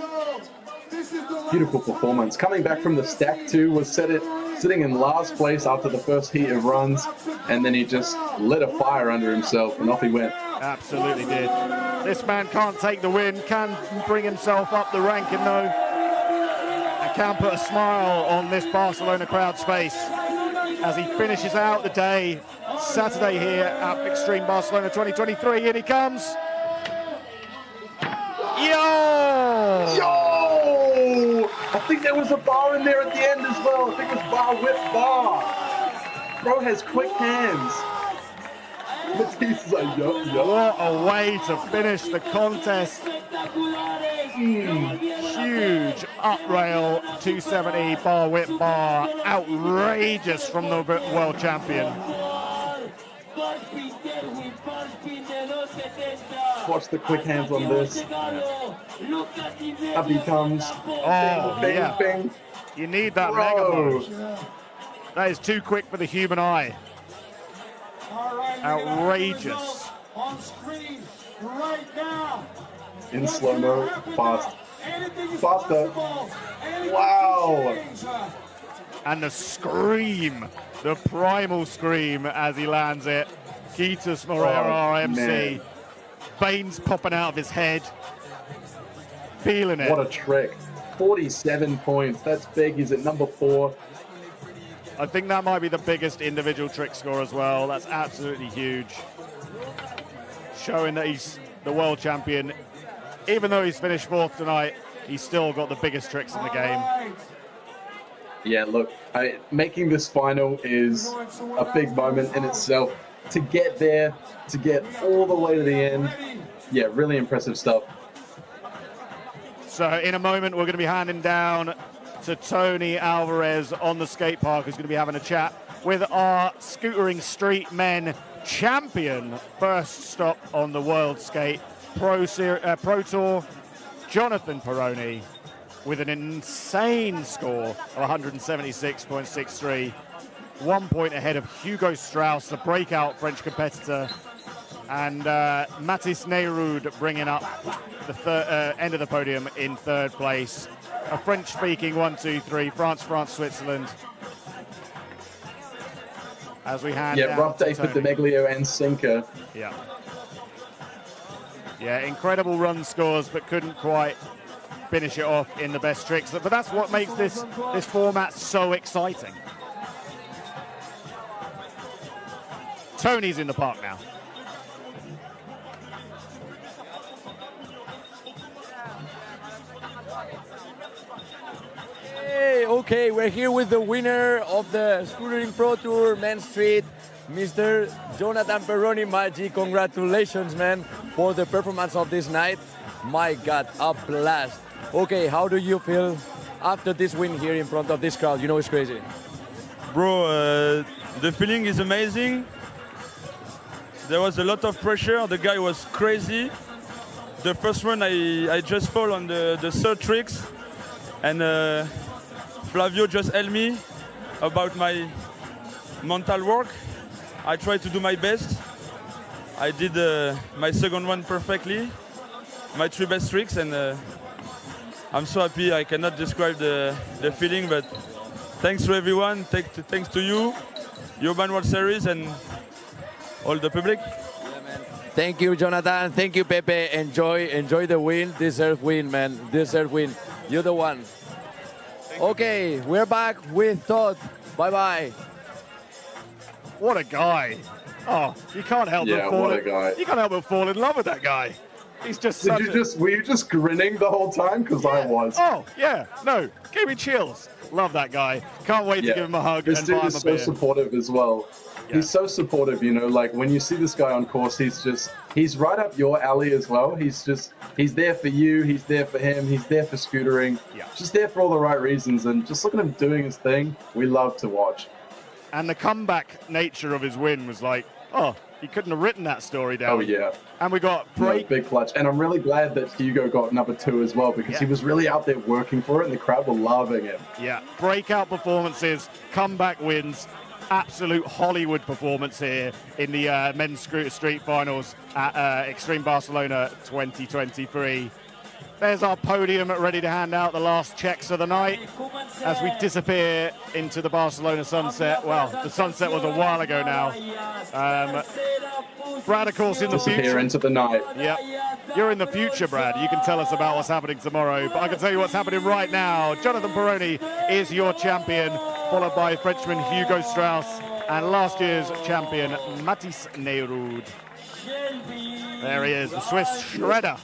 Beautiful performance. Coming back from the stack too, was sitting in last place after the first heat of runs, and then he just lit a fire under himself and off he went. Absolutely did. This man can't take the win, can bring himself up the ranking though, and can put a smile on this Barcelona crowd's face as he finishes out the day Saturday here at Extreme Barcelona 2023. In he comes. Yo! I think there was a bar in there at the end as well. I think it was bar whip bar. Bro has quick hands. Matisse is like, yo. What a way to finish the contest. Huge up rail 270 bar whip bar. Outrageous from the world champion. Watch the quick hands on this. Up he comes. Oh, bang, yeah. Bang. You need that mega mode. That is too quick for the human eye. Outrageous. On screen right now. In slow-mo, fast. Faster. Wow. And the scream, the primal scream as he lands it. Kitus Moreira RMC. Veins popping out of his head. Feeling it. What a trick. 47 points. That's big. He's at number 4. I think that might be the biggest individual trick score as well. That's absolutely huge. Showing that he's the world champion. Even though he's finished 4th tonight, he's still got the biggest tricks in the game. Yeah, look, making this final is a big moment in itself. To get there, to get all the way to the end, yeah, really impressive stuff. So in a moment, we're going to be handing down to Tony Alvarez on the skate park, who's going to be having a chat with our Scootering Street Men champion. First stop on the World Skate Pro Tour, Jonathan Perroni, with an insane score of 176.63. 1 point ahead of Hugo Strauss, the breakout French competitor, and Matisse Neyroud bringing up the end of the podium in 3rd place. A French-speaking 1, 2, 3, France, Switzerland. As we hand down rough day for Meglio and Senkyr. Yeah, incredible run scores, but couldn't quite finish it off in the best tricks. But that's what makes this format so exciting. Tony's in the park now. Hey, okay, we're here with the winner of the Scootering Pro Tour Men's Street, Mr. Jonathan Perroni. Maggi, congratulations, man, for the performance of this night. My God, a blast. Okay, how do you feel after this win here in front of this crowd? You know it's crazy. Bro, the feeling is amazing. There was a lot of pressure. The guy was crazy. The first one, I just fall on the 3rd tricks, and Flavio just helped me about my mental work. I tried to do my best. I did my 2nd one perfectly. my 3 best tricks, and I'm so happy. I cannot describe the feeling, but thanks to everyone, thanks to you, Urban World Series, and all the public. Thank you, Jonathan. Thank you, Pepe. Enjoy the win. Deserved win, man. Deserved win. You're the one. Okay, we're back with Todd. Bye-bye. What a guy. Oh, you can't help but fall. What a guy. You can't help but fall in love with that guy. He's just were you just grinning the whole time? Because I was. Oh, yeah. No, gave me chills. Love that guy. Can't wait to give him a hug and buy him a beer. This dude is so supportive as well. Yeah. He's so supportive, you know, like when you see this guy on course, he's right up your alley as well. He's there for you, he's there for him, he's there for scootering. Yeah. Just there for all the right reasons, and just look at him doing his thing. We love to watch. And the comeback nature of his win was like, oh, he couldn't have written that story down. Oh, yeah. And we got break. Big clutch. And I'm really glad that Hugo got number 2 as well, because he was really out there working for it, and the crowd were loving him. Yeah, breakout performances, comeback wins, absolute Hollywood performance here in the men's street finals at Extreme Barcelona 2023. There's our podium ready to hand out the last checks of the night as we disappear into the Barcelona sunset. Well, the sunset was a while ago now. Brad, of course, in the future. Disappear into the night. Yeah, you're in the future, Brad. You can tell us about what's happening tomorrow, but I can tell you what's happening right now. Jonathan Perroni is your champion, followed by Frenchman Hugo Strauss and last year's champion Mathis Neyroud. There he is, the Swiss shredder.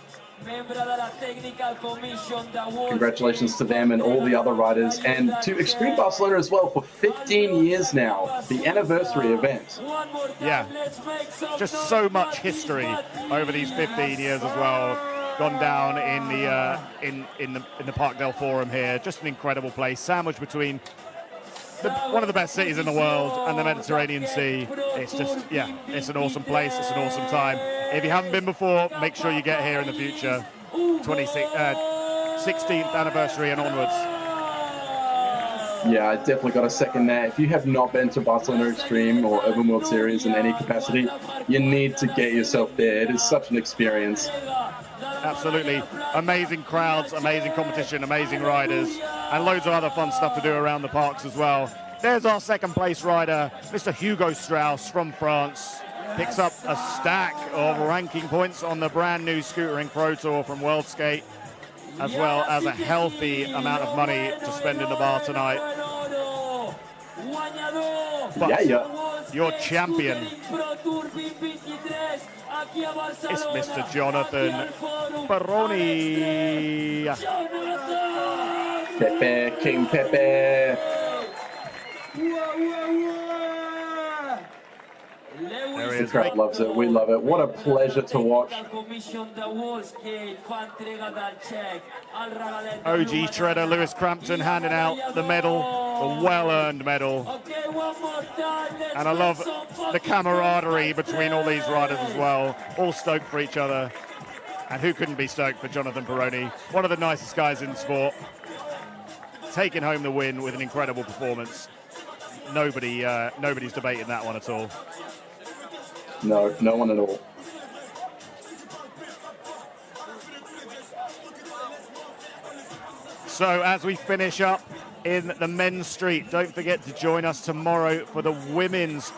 Congratulations to them and all the other riders, and to Extreme Barcelona as well for 15 years now, the anniversary event. Yeah, just so much history over these 15 years as well. Gone down in the Parc del Fòrum here. Just an incredible place, sandwiched between one of the best cities in the world and the Mediterranean Sea. It's just, yeah, it's an awesome place. It's an awesome time. If you haven't been before, make sure you get here in the future. 16th anniversary and onwards. Yeah, I definitely got a second there. If you have not been to Barcelona Extreme or Urban World Series in any capacity, you need to get yourself there. It is such an experience. Absolutely. Amazing crowds, amazing competition, amazing riders, and loads of other fun stuff to do around the parks as well. There's our second place rider, Mr. Hugo Strauss from France. Picks up a stack of ranking points on the brand new Scootering Pro Tour from World Skate, as well as a healthy amount of money to spend in the bar tonight. But your champion is Mr. Jonathan Perroni. Pepe, King Pepe. There he is. The crowd loves it. We love it. What a pleasure to watch. OG shredder Lewis Crampton handing out the medal, the well-earned medal. And I love the camaraderie between all these riders as well. All stoked for each other. And who couldn't be stoked for Jonathan Perroni? One of the nicest guys in sport. Taking home the win with an incredible performance. Nobody's debating that one at all. No, no one at all. So as we finish up in the men's street, don't forget to join us tomorrow for the women's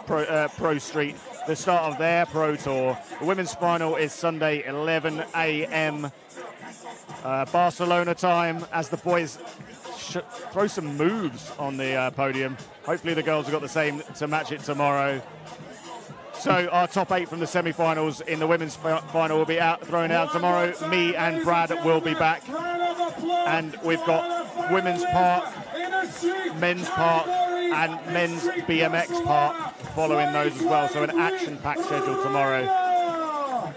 pro street, the start of their pro tour. The women's final is Sunday, 11 a.m. Barcelona time, as the boys throw some moves on the podium. Hopefully the girls have got the same to match it tomorrow. So our top 8 from the semi-finals in the women's final will be thrown out tomorrow. Me and Brad will be back. And we've got women's park, men's park, and men's BMX park following those as well. So an action-packed schedule tomorrow.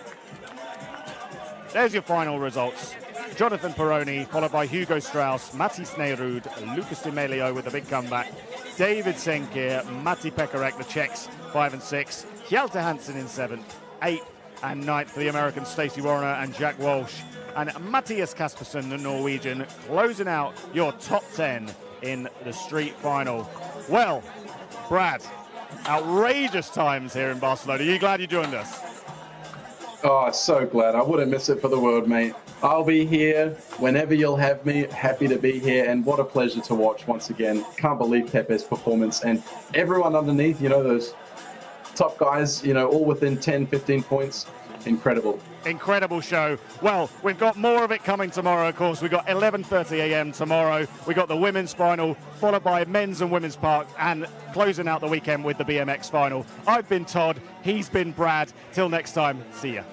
There's your final results. Jonathan Perroni, followed by Hugo Strauss, Mathis Neyroud, Lucas Di Meglio with a big comeback, David Senkyr, Matti Pekarek, the Czechs, 5 and 6, Hjalte Hansen in 7th, 8th and 9th for the Americans, Stacey Warner and Jack Walsh, and Matthias Kaspersen, the Norwegian, closing out your top 10 in the street final. Well, Brad, outrageous times here in Barcelona. Are you glad you joined us? Oh, so glad. I wouldn't miss it for the world, mate. I'll be here whenever you'll have me. Happy to be here, and what a pleasure to watch once again. Can't believe Pepe's performance, and everyone underneath, you know, those top guys, you know, all within 10, 15 points. Incredible. Incredible show. Well, we've got more of it coming tomorrow, of course. We've got 11:30 a.m. tomorrow. We've got the women's final, followed by men's and women's park, and closing out the weekend with the BMX final. I've been Todd. He's been Brad. Till next time, see ya.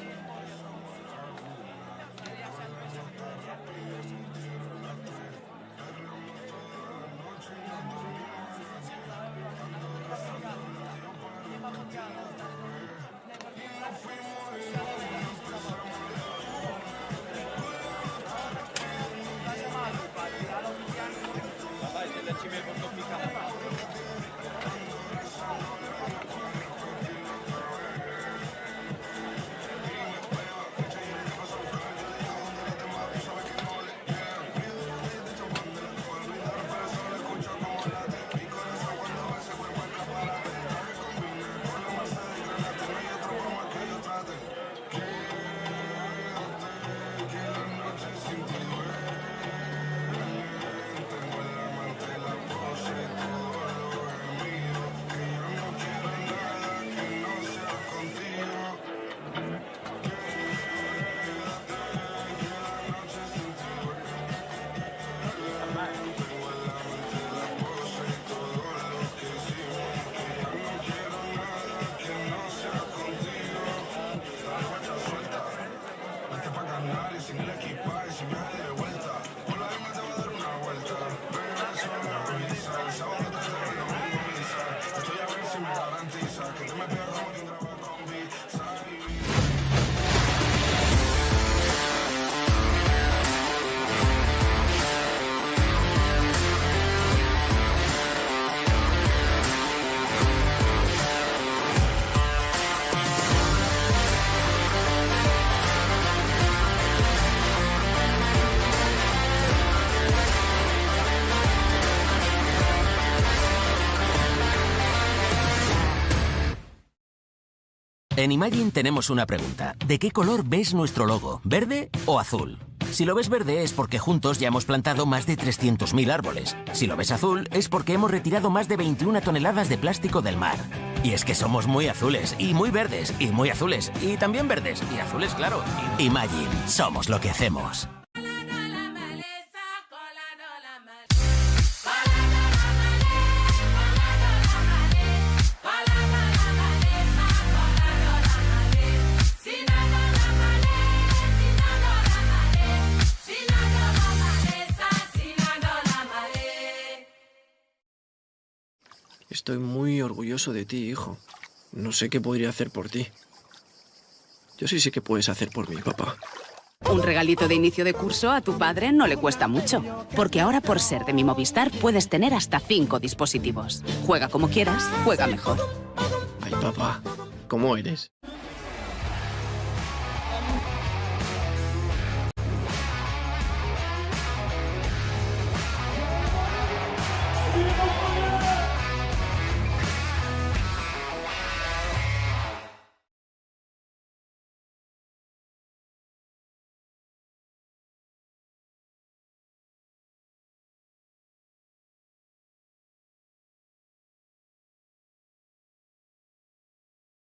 En Imagine tenemos una pregunta. ¿De qué color ves nuestro logo? ¿Verde o azul? Si lo ves verde es porque juntos ya hemos plantado más de 300.000 árboles. Si lo ves azul es porque hemos retirado más de 21 toneladas de plástico del mar. Y es que somos muy azules, y muy verdes, y muy azules, y también verdes, y azules, claro. Imagine, somos lo que hacemos. Estoy muy orgulloso de ti, hijo. No sé qué podría hacer por ti. Yo sí sé qué puedes hacer por mí, papá. Un regalito de inicio de curso a tu padre no le cuesta mucho, porque ahora por ser de mi Movistar puedes tener hasta 5 dispositivos. Juega como quieras, juega mejor. Ay, papá, ¿cómo eres?